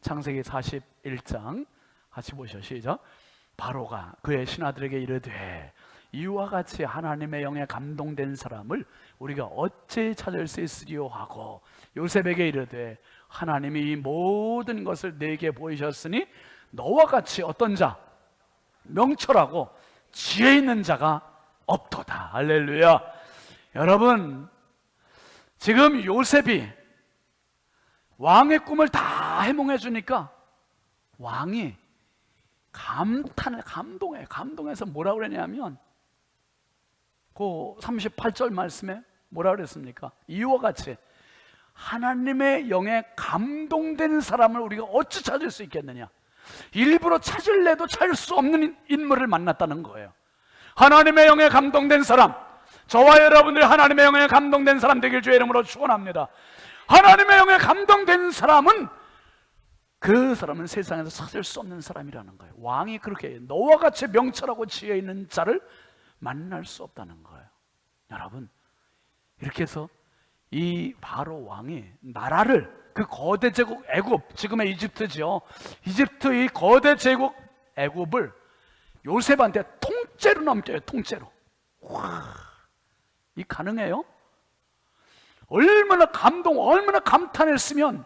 창세기 41장 같이 보시죠. 시작. 바로가 그의 신하들에게 이르되 이와 같이 하나님의 영에 감동된 사람을 우리가 어찌 찾을 수 있으리요 하고, 요셉에게 이르되 하나님이 이 모든 것을 내게 보이셨으니 너와 같이 어떤 자? 명철하고 지혜 있는 자가 없도다. 할렐루야. 여러분, 지금 요셉이 왕의 꿈을 다 해몽해 주니까 왕이 감동해서 뭐라고 그러냐면, 그 38절 말씀에 뭐라고 그랬습니까? 이와 같이 하나님의 영에 감동된 사람을 우리가 어찌 찾을 수 있겠느냐. 일부러 찾을래도 찾을 수 없는 인물을 만났다는 거예요. 하나님의 영에 감동된 사람, 저와 여러분들이 하나님의 영에 감동된 사람 되길 주의 이름으로 축원합니다. 하나님의 영에 감동된 사람은, 그 사람은 세상에서 찾을 수 없는 사람이라는 거예요. 왕이 그렇게 해요. 너와 같이 명철하고 지혜 있는 자를 만날 수 없다는 거예요. 여러분, 이렇게 해서 이 바로 왕이 나라를, 그 거대 제국 애굽, 지금의 이집트죠. 이집트 이 거대 제국 애굽을 요셉한테 통째로 넘겨요. 통째로. 와, 이 가능해요? 얼마나 얼마나 감탄했으면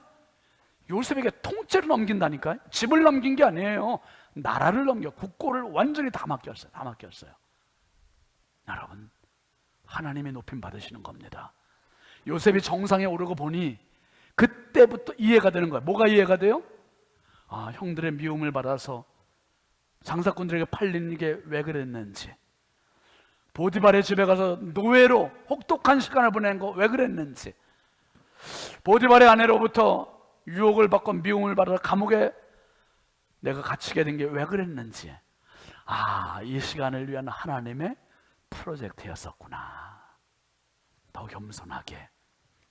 요셉에게 통째로 넘긴다니까요. 집을 넘긴 게 아니에요. 나라를 넘겨, 국고를 완전히 다 맡겼어요. 다 맡겼어요. 여러분, 하나님의 높임 받으시는 겁니다. 요셉이 정상에 오르고 보니 그때부터 이해가 되는 거예요. 뭐가 이해가 돼요? 아, 형들의 미움을 받아서 장사꾼들에게 팔리는 게 왜 그랬는지, 보디발의 집에 가서 노예로 혹독한 시간을 보낸 거 왜 그랬는지, 보디발의 아내로부터 유혹을 받고 미움을 받아 감옥에 내가 갇히게 된 게 왜 그랬는지, 아, 이 시간을 위한 하나님의 프로젝트였었구나. 더 겸손하게,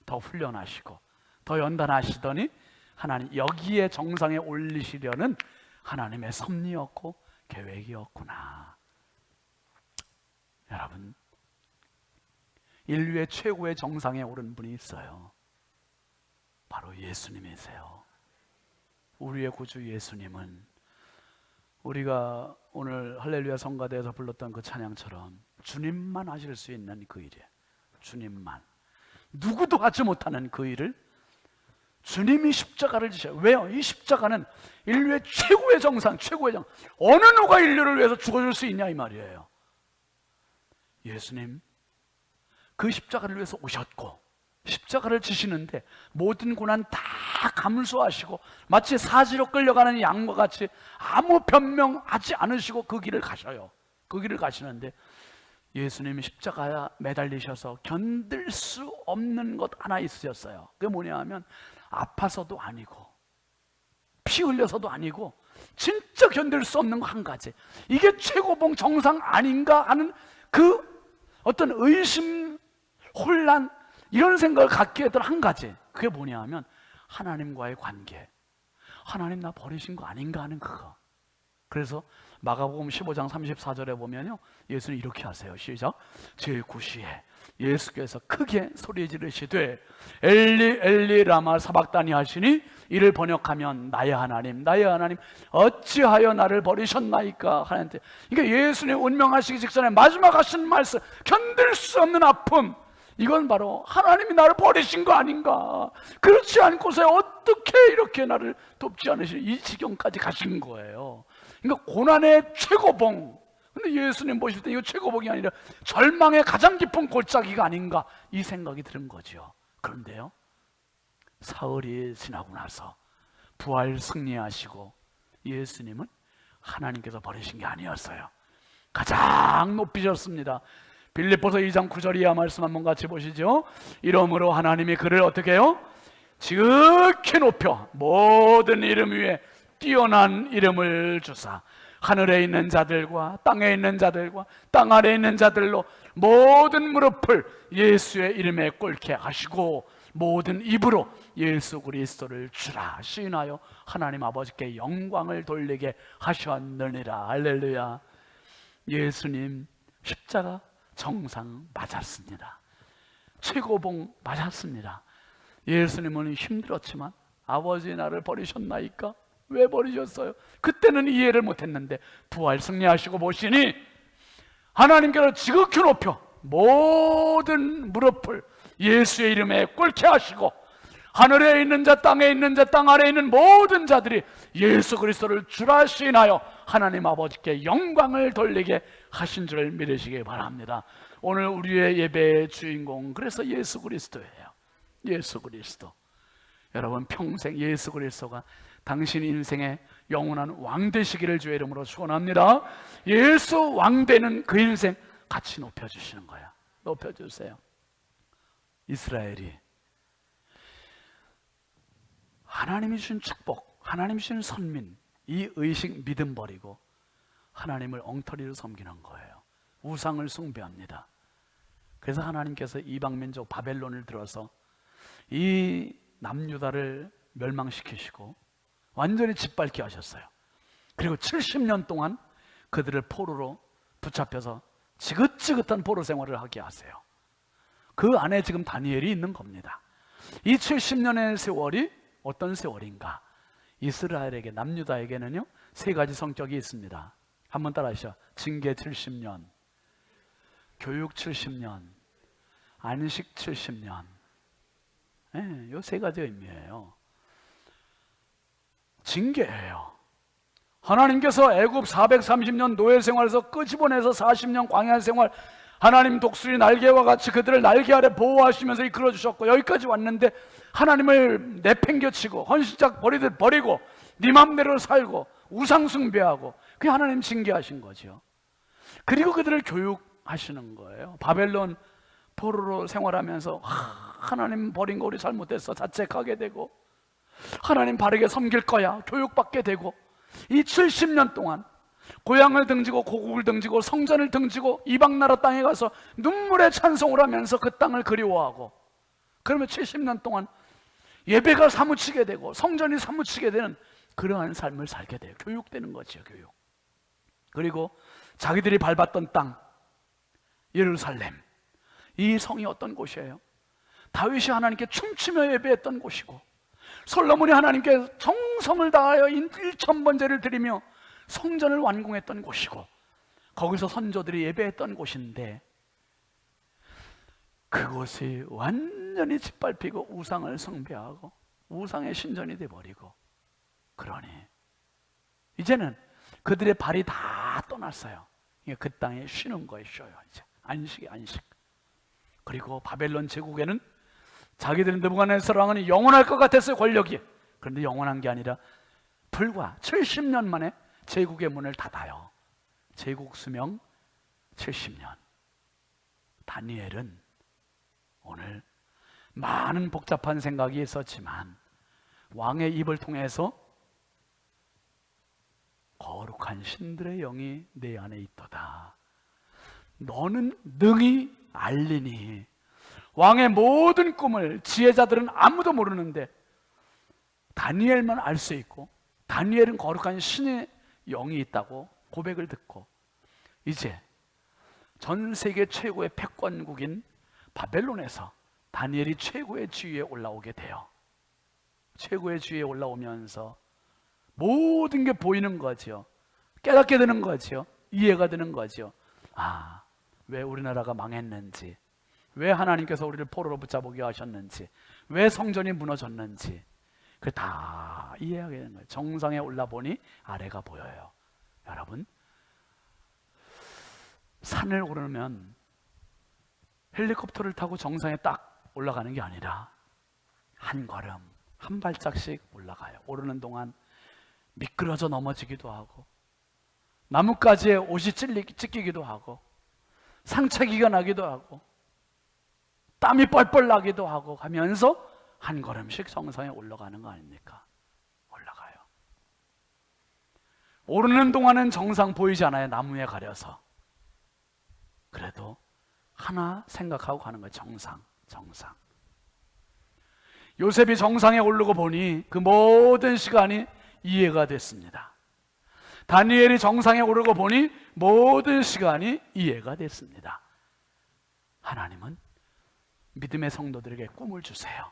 더 훈련하시고, 더 연단하시더니 하나님 여기에 정상에 올리시려는 하나님의 섭리였고 계획이었구나. 여러분, 인류의 최고의 정상에 오른 분이 있어요. 바로 예수님이세요. 우리의 구주 예수님은 우리가 오늘 할렐루야 성가대에서 불렀던 그 찬양처럼 주님만 하실 수 있는 그 일이에요. 주님만. 누구도 하지 못하는 그 일을 주님이 십자가를 지셔요. 왜요? 이 십자가는 인류의 최고의 정상, 최고의 정. 어느 누가 인류를 위해서 죽어줄 수 있냐 이 말이에요. 예수님 그 십자가를 위해서 오셨고, 십자가를 지시는데 모든 고난 다 감수하시고 마치 사지로 끌려가는 양과 같이 아무 변명하지 않으시고 그 길을 가셔요. 그 길을 가시는데 예수님이 십자가에 매달리셔서 견딜 수 없는 것 하나 있으셨어요. 그게 뭐냐 하면 아파서도 아니고 피 흘려서도 아니고 진짜 견딜 수 없는 거 한 가지. 이게 최고봉 정상 아닌가 하는 그 어떤 의심, 혼란, 이런 생각을 갖게 했던 한 가지. 그게 뭐냐 하면 하나님과의 관계. 하나님 나 버리신 거 아닌가 하는 그거. 그래서 마가복음 15장 34절에 보면요, 예수는 이렇게 하세요. 시작. 제 구시에 예수께서 크게 소리 지르시되 엘리 엘리 라마 사박다니 하시니 이를 번역하면 나의 하나님 나의 하나님 어찌하여 나를 버리셨나이까 하는데, 그러니까 예수님 운명하시기 직전에 마지막 하신 말씀, 견딜 수 없는 아픔, 이건 바로 하나님이 나를 버리신 거 아닌가, 그렇지 않고서 어떻게 이렇게 나를 돕지 않으시니 이 지경까지 가신 거예요. 그러니까 고난의 최고봉. 근데 예수님 보실 때 이거 최고봉이 아니라 절망의 가장 깊은 골짜기가 아닌가, 이 생각이 드는 거죠. 그런데요, 사흘이 지나고 나서 부활 승리하시고 예수님은 하나님께서 버리신 게 아니었어요. 가장 높이셨습니다. 빌립보서 2장 9절 이하 말씀 한번 같이 보시죠. 이러므로 하나님이 그를 어떻게 해요? 지극히 높여 모든 이름 위에 뛰어난 이름을 주사 하늘에 있는 자들과 땅에 있는 자들과 땅 아래에 있는 자들로 모든 무릎을 예수의 이름에 꿇게 하시고 모든 입으로 예수 그리스도를 주라 시인하여 하나님 아버지께 영광을 돌리게 하셨느니라. 할렐루야. 예수님 십자가 정상 맞았습니다. 최고봉 맞았습니다. 예수님은 힘들었지만 아버지 나를 버리셨나이까? 왜 버리셨어요? 그때는 이해를 못했는데 부활 승리하시고 보시니 하나님께서 지극히 높여 모든 무릎을 예수의 이름에 꿇게 하시고 하늘에 있는 자 땅에 있는 자 땅 아래에 있는 모든 자들이 예수 그리스도를 주라 시인하여 하나님 아버지께 영광을 돌리게 하신 줄을 믿으시기 바랍니다. 오늘 우리의 예배의 주인공, 그래서 예수 그리스도예요. 예수 그리스도. 여러분 평생 예수 그리스도가 당신 인생의 영원한 왕 되시기를 주의 이름으로 축원합니다. 예수 왕 되는 그 인생 같이 높여주시는 거야. 높여주세요. 이스라엘이 하나님이 주신 축복, 하나님이 주신 선민, 이 의식 믿음 버리고 하나님을 엉터리로 섬기는 거예요. 우상을 숭배합니다. 그래서 하나님께서 이방민족 바벨론을 들어서 이 남유다를 멸망시키시고 완전히 짓밟게 하셨어요. 그리고 70년 동안 그들을 포로로 붙잡혀서 지긋지긋한 포로 생활을 하게 하세요. 그 안에 지금 다니엘이 있는 겁니다. 이 70년의 세월이 어떤 세월인가? 이스라엘에게, 남유다에게는요 3가지 성격이 있습니다. 한번 따라하시죠. 징계 70년, 교육 70년, 안식 70년. 네, 이 3가지 의미예요. 징계예요. 하나님께서 애굽 430년 노예 생활에서 끄집어내서 40년 광야 생활, 하나님 독수리 날개와 같이 그들을 날개 아래 보호하시면서 이끌어 주셨고 여기까지 왔는데 하나님을 내팽겨치고 헌신작 버리듯 버리고 네 맘대로 살고 우상 숭배하고 그게 하나님 징계하신 거죠. 그리고 그들을 교육하시는 거예요. 바벨론 포로로 생활하면서 하나님 버린 거 우리 잘못했어 자책하게 되고 하나님 바르게 섬길 거야 교육받게 되고 이 70년 동안 고향을 등지고 고국을 등지고 성전을 등지고 이방 나라 땅에 가서 눈물의 찬송을 하면서 그 땅을 그리워하고 그러면 70년 동안 예배가 사무치게 되고 성전이 사무치게 되는 그러한 삶을 살게 돼요. 교육되는 거죠. 교육. 그리고 자기들이 밟았던 땅 예루살렘, 이 성이 어떤 곳이에요? 다윗이 하나님께 춤추며 예배했던 곳이고 솔로몬이 하나님께 정성을 다하여 1000번제를 드리며 성전을 완공했던 곳이고 거기서 선조들이 예배했던 곳인데 그곳이 완전히 짓밟히고 우상을 숭배하고 우상의 신전이 돼버리고 그러니 이제는 그들의 발이 다 떠났어요. 그 땅에 쉬는 거에 쉬어요. 이제 안식이 안식. 그리고 바벨론 제국에는 자기들은 느부갓네살 왕은 영원할 것 같았어요. 권력이. 그런데 영원한 게 아니라 불과 70년 만에 제국의 문을 닫아요. 제국 수명 70년. 다니엘은 오늘 많은 복잡한 생각이 있었지만 왕의 입을 통해서 거룩한 신들의 영이 내 안에 있도다. 너는 능히 알리니 왕의 모든 꿈을 지혜자들은 아무도 모르는데 다니엘만 알 수 있고 다니엘은 거룩한 신의 영이 있다고 고백을 듣고 이제 전 세계 최고의 패권국인 바벨론에서 다니엘이 최고의 지위에 올라오게 돼요. 최고의 지위에 올라오면서 모든 게 보이는 거죠. 깨닫게 되는 거죠. 이해가 되는 거죠. 아, 왜 우리나라가 망했는지, 왜 하나님께서 우리를 포로로 붙잡게 하셨는지, 왜 성전이 무너졌는지 그 다 이해하게 되는 거예요. 정상에 올라보니 아래가 보여요. 여러분, 산을 오르면 헬리콥터를 타고 정상에 딱 올라가는 게 아니라 한 걸음 한 발짝씩 올라가요. 오르는 동안 미끄러져 넘어지기도 하고 나뭇가지에 옷이 찢기기도 하고 상처기가 나기도 하고 땀이 뻘뻘 나기도 하고 하면서 한 걸음씩 정상에 올라가는 거 아닙니까? 올라가요. 오르는 동안은 정상 보이지 않아요. 나무에 가려서. 그래도 하나 생각하고 가는 거예요. 정상. 요셉이 정상에 오르고 보니 그 모든 시간이 이해가 됐습니다. 다니엘이 정상에 오르고 보니 모든 시간이 이해가 됐습니다. 하나님은 믿음의 성도들에게 꿈을 주세요.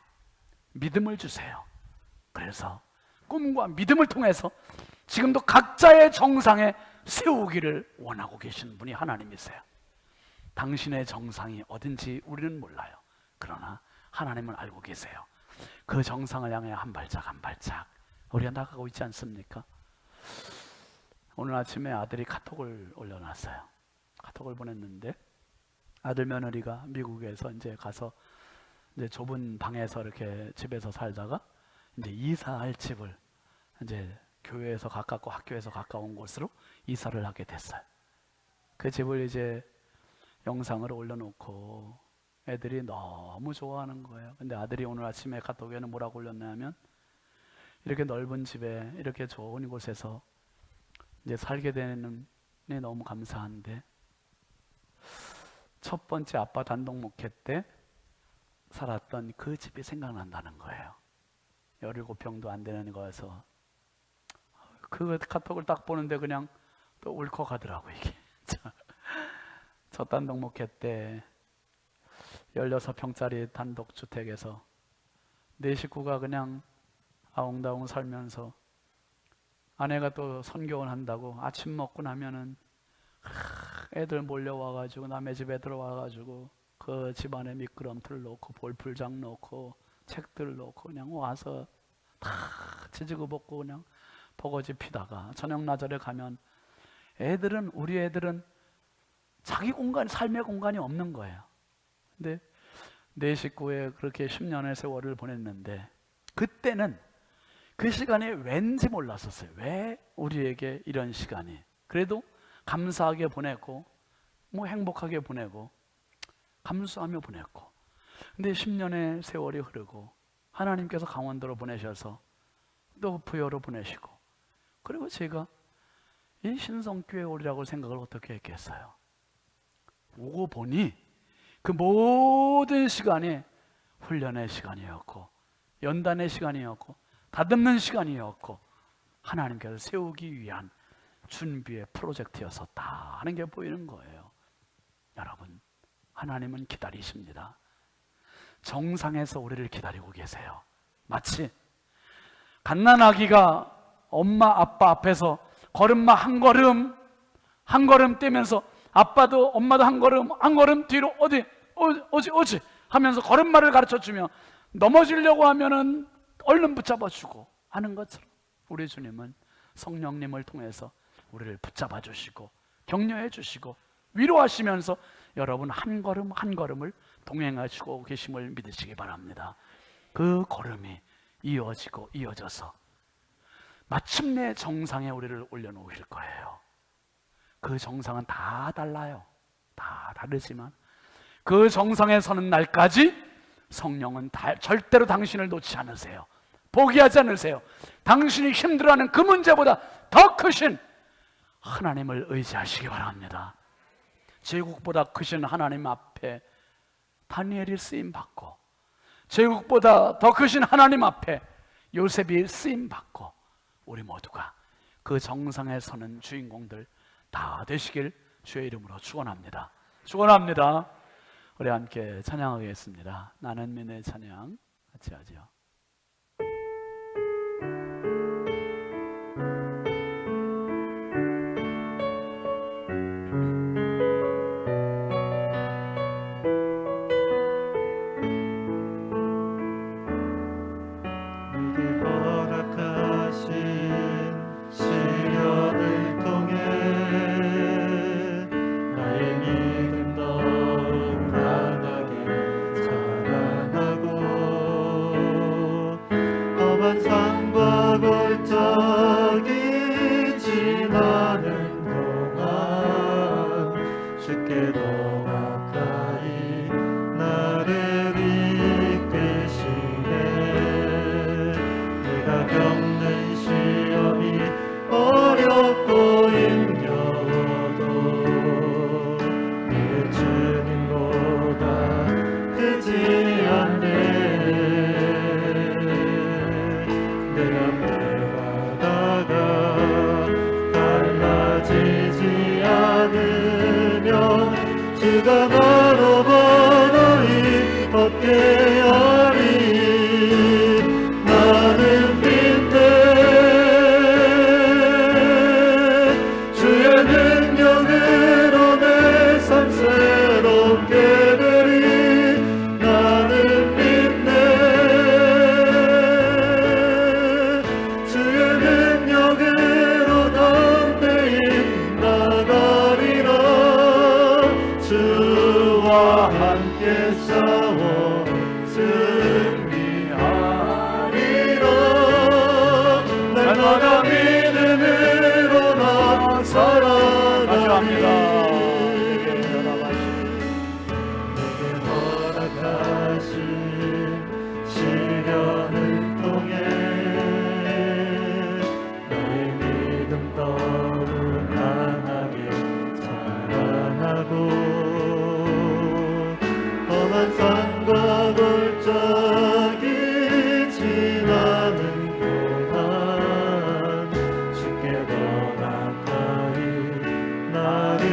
믿음을 주세요. 그래서 꿈과 믿음을 통해서 지금도 각자의 정상에 세우기를 원하고 계신 분이 하나님이세요. 당신의 정상이 어딘지 우리는 몰라요. 그러나 하나님은 알고 계세요. 그 정상을 향해 한 발짝 한 발짝 우리가 나가고 있지 않습니까? 오늘 아침에 아들이 카톡을 올려놨어요. 카톡을 보냈는데 아들 며느리가 미국에서 이제 가서 이제 좁은 방에서 이렇게 집에서 살다가 이제 이사할 집을 이제 교회에서 가깝고 학교에서 가까운 곳으로 이사를 하게 됐어요. 그 집을 이제 영상을 올려놓고 애들이 너무 좋아하는 거예요. 근데 아들이 오늘 아침에 카톡에는 뭐라고 올렸냐면 이렇게 넓은 집에 이렇게 좋은 곳에서 이제 살게 되는 게 너무 감사한데 첫 번째 아빠 단독 목회 때 살았던 그 집이 생각난다는 거예요. 17평도 안 되는 거여서 그 카톡을 딱 보는데 그냥 또 울컥하더라고 이게. 첫 단독 목회 때 16평짜리 단독주택에서 네 식구가 그냥 아웅다웅 살면서 아내가 또 선교원 한다고 아침 먹고 나면은 애들 몰려와가지고 남의 집에 들어와가지고 그 집안에 미끄럼틀 놓고 볼풀장 놓고 책들 놓고 그냥 와서 다 지지고 볶고 그냥 버거지 피다가 저녁 나절에 가면 우리 애들은 자기 공간, 삶의 공간이 없는 거예요. 근데 내 식구에 그렇게 10년의 세월을 보냈는데 그때는 그 시간이 왠지 몰랐었어요. 왜 우리에게 이런 시간이. 그래도 감사하게 보내고 뭐 행복하게 보내고 감수하며 보냈고 근데 10년의 세월이 흐르고 하나님께서 강원도로 보내셔서 또 부여로 보내시고 그리고 제가 이 신성교회 오리라고 생각을 어떻게 했겠어요? 오고 보니 그 모든 시간이 훈련의 시간이었고 연단의 시간이었고 다듬는 시간이었고 하나님께서 세우기 위한 준비의 프로젝트였었다 하는 게 보이는 거예요. 여러분, 하나님은 기다리십니다. 정상에서 우리를 기다리고 계세요. 마치 갓난아기가 엄마 아빠 앞에서 걸음마 한 걸음 떼면서 아빠도 엄마도 한 걸음 뒤로 오지 하면서 걸음마를 가르쳐주며 넘어지려고 하면은 얼른 붙잡아주고 하는 것처럼 우리 주님은 성령님을 통해서 우리를 붙잡아 주시고 격려해 주시고 위로하시면서 여러분 한 걸음 한 걸음을 동행하시고 계심을 믿으시기 바랍니다. 그 걸음이 이어지고 이어져서 마침내 정상에 우리를 올려놓으실 거예요. 그 정상은 다 달라요. 다 다르지만 그 정상에 서는 날까지 성령은 절대로 당신을 놓지 않으세요. 포기하지 않으세요. 당신이 힘들어하는 그 문제보다 더 크신 하나님을 의지하시기 바랍니다. 제국보다 크신 하나님 앞에 다니엘이 쓰임받고 제국보다 더 크신 하나님 앞에 요셉이 쓰임받고 우리 모두가 그 정상에 서는 주인공들 다 되시길 주의 이름으로 축원합니다. 축원합니다. 우리 함께 찬양하겠습니다. 나는 믿네 찬양 같이 하죠. 시련을 통해 나의 믿음 더욱 강하게 자라나고 험한 산과 골짜기 지나는 동안 주께 더 가까이 나를 이끄시네. 내가 겪는 시험이 어렵고 힘겨워도 내 주님보다 크지 않네. 내 앞에 바다가 갈라지지 않으면 주가 나로 번호히 걷게 하리. 나는 믿네. 주의 능력으로 내 삶 새롭게 되리. 나는 믿네. 주의 능력으로 담대히 나가리라. 주와 함께 싸워 승리하리라. 날마다 믿음으로 나 살아가리. 내게 허락하신 시련을 통해 나의 믿음 더욱 강하게 자라나고 험한 산과 골짜기 지나는 동안 주께 더 가까이 나를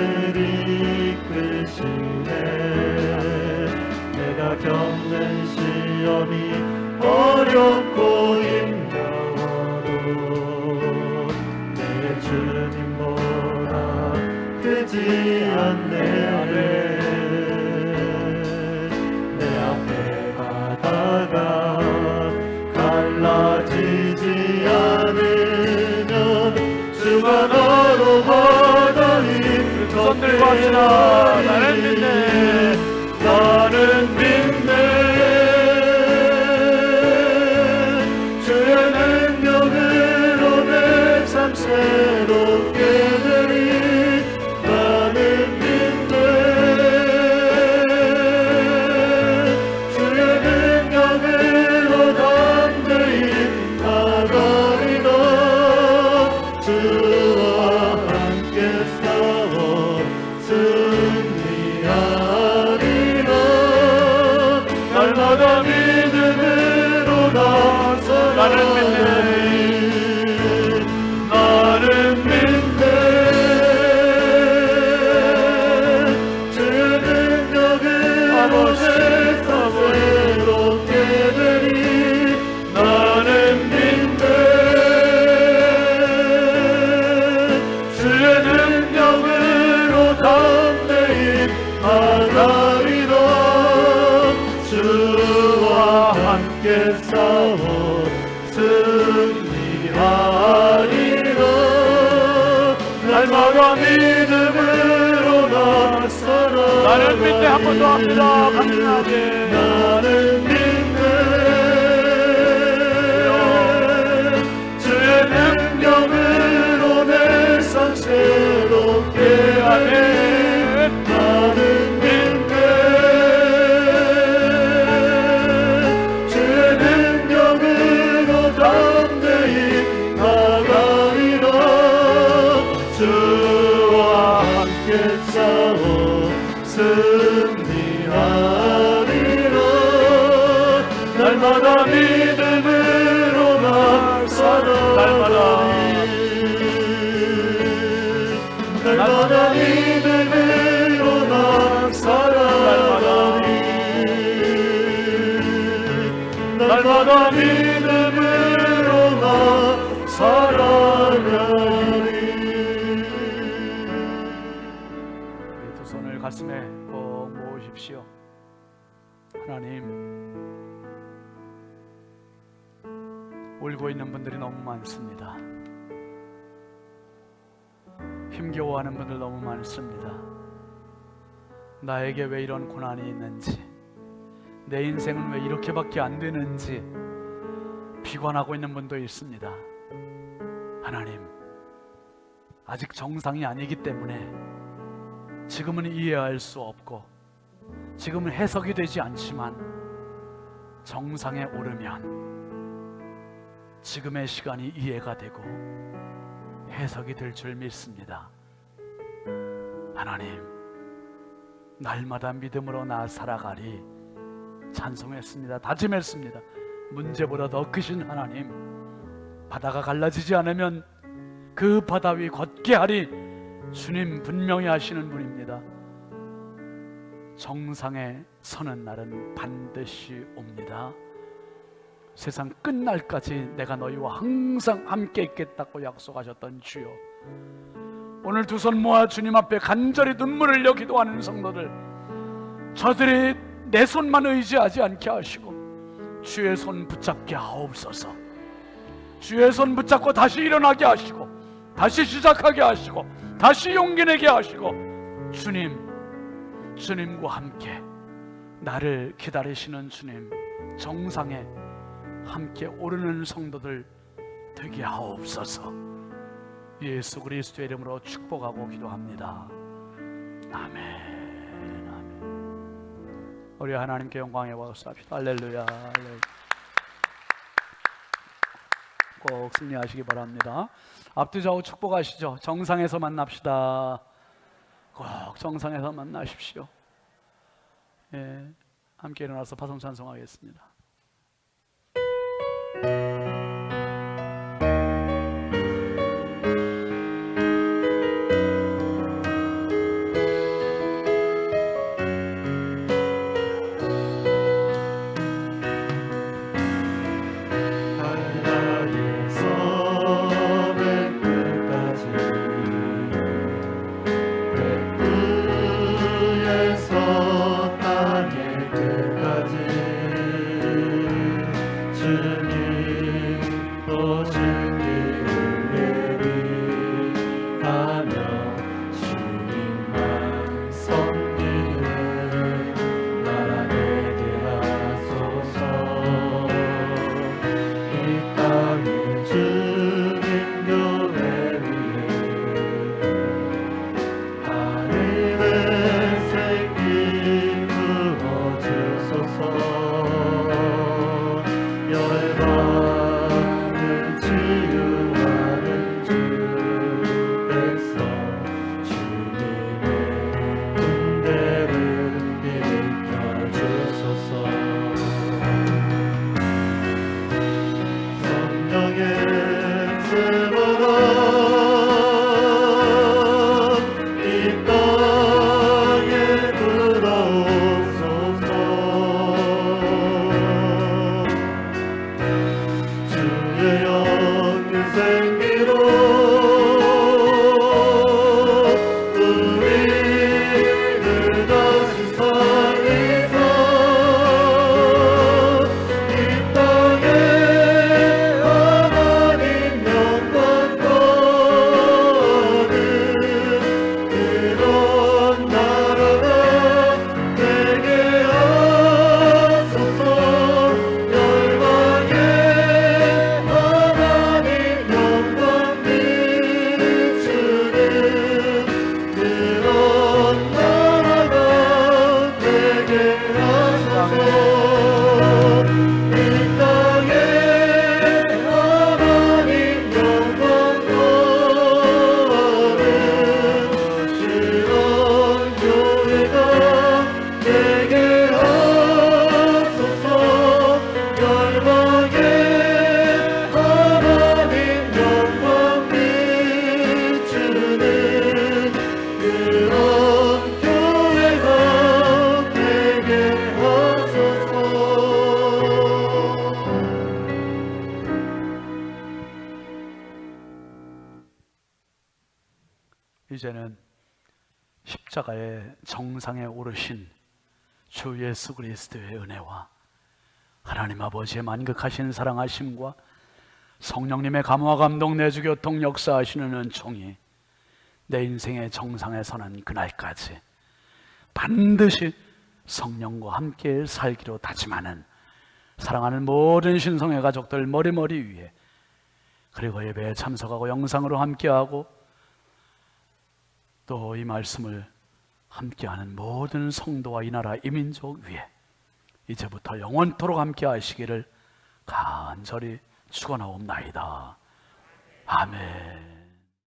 이끄시네. 내가 겪는 시험이 어렵고 힘겨워도 내 주님보다 크지 않네. 내 앞에 바다가 갈라지지 않으면 주가 나로 바다히 손 들고 합시다. 나는 믿네. 나는 믿네. 주의 능력으로 내 삶 새롭게 되리. 나는 믿네. 주의 능력으로 담대히 나가리라. 주와 함께 싸워 승리하리라. 날마다 믿음으로 나서라. 나는 믿네. 나는 믿네. 주의 능력으로 내 삶 새롭게 되리. 나는 믿네. 주의 능력으로 담대히 나가리라. 주와 함께 싸워 승리하리라. 날마다 믿음으로 나서라. 나는 믿네. 한 번 더 합니다. 강렬하게. 나는 믿네. 주의 능력으로 내 삶 새롭게 하네. 나는 믿네. 주의 능력으로 담대히 나가리라. 주와 함께 싸워 승리하리라. 날마다 믿음으로 나서라. 날마다 믿음으로 나서라. 날마다 믿음으로 나 살아가리. 두 손을 가슴에 꼭 모으십시오. 하나님, 울고 있는 분들이 너무 많습니다. 힘겨워하는 분들 너무 많습니다. 나에게 왜 이런 고난이 있는지, 내 인생은 왜 이렇게밖에 안 되는지 비관하고 있는 분도 있습니다. 하나님, 아직 정상이 아니기 때문에 지금은 이해할 수 없고 지금은 해석이 되지 않지만 정상에 오르면 지금의 시간이 이해가 되고 해석이 될 줄 믿습니다. 하나님, 날마다 믿음으로 나 살아가리 찬송했습니다. 다짐했습니다. 문제보다 더 크신 하나님, 바다가 갈라지지 않으면 그 바다 위 걷게 하리 주님 분명히 하시는 분입니다. 정상에 서는 날은 반드시 옵니다. 세상 끝날까지 내가 너희와 항상 함께 있겠다고 약속하셨던 주여, 오늘 두 손 모아 주님 앞에 간절히 눈물을 흘려 기도하는 성도들, 저들이 내 손만 의지하지 않게 하시고 주의 손 붙잡게 하옵소서. 주의 손 붙잡고 다시 일어나게 하시고 다시 시작하게 하시고 다시 용기 내게 하시고 주님과 함께 나를 기다리시는 주님, 정상에 함께 오르는 성도들 되게 하옵소서. 예수 그리스도의 이름으로 축복하고 기도합니다. 아멘. 우리 하나님께 영광에 박수합시다. 할렐루야. 꼭 승리하시기 바랍니다. 앞뒤 좌우 축복하시죠. 정상에서 만납시다. 꼭 정상에서 만나십시오. 예, 함께 일어나서 파송 찬송하겠습니다. 그런 교회가 되게 하소서. 이제는 십자가의 정상에 오르신 주 예수 그리스도의 은혜와 하나님 아버지의 만극하신 사랑하심과 성령님의 감화 감동 내주 교통 역사하시는 은총이 내 인생의 정상에 서는 그날까지 반드시 성령과 함께 살기로 다짐하는 사랑하는 모든 신성의 가족들 머리머리 위에, 그리고 예배에 참석하고 영상으로 함께하고 또 이 말씀을 함께하는 모든 성도와 이 나라 이민족 위에 이제부터 영원토록 함께 하시기를 간절히 축원하옵나이다. 아멘.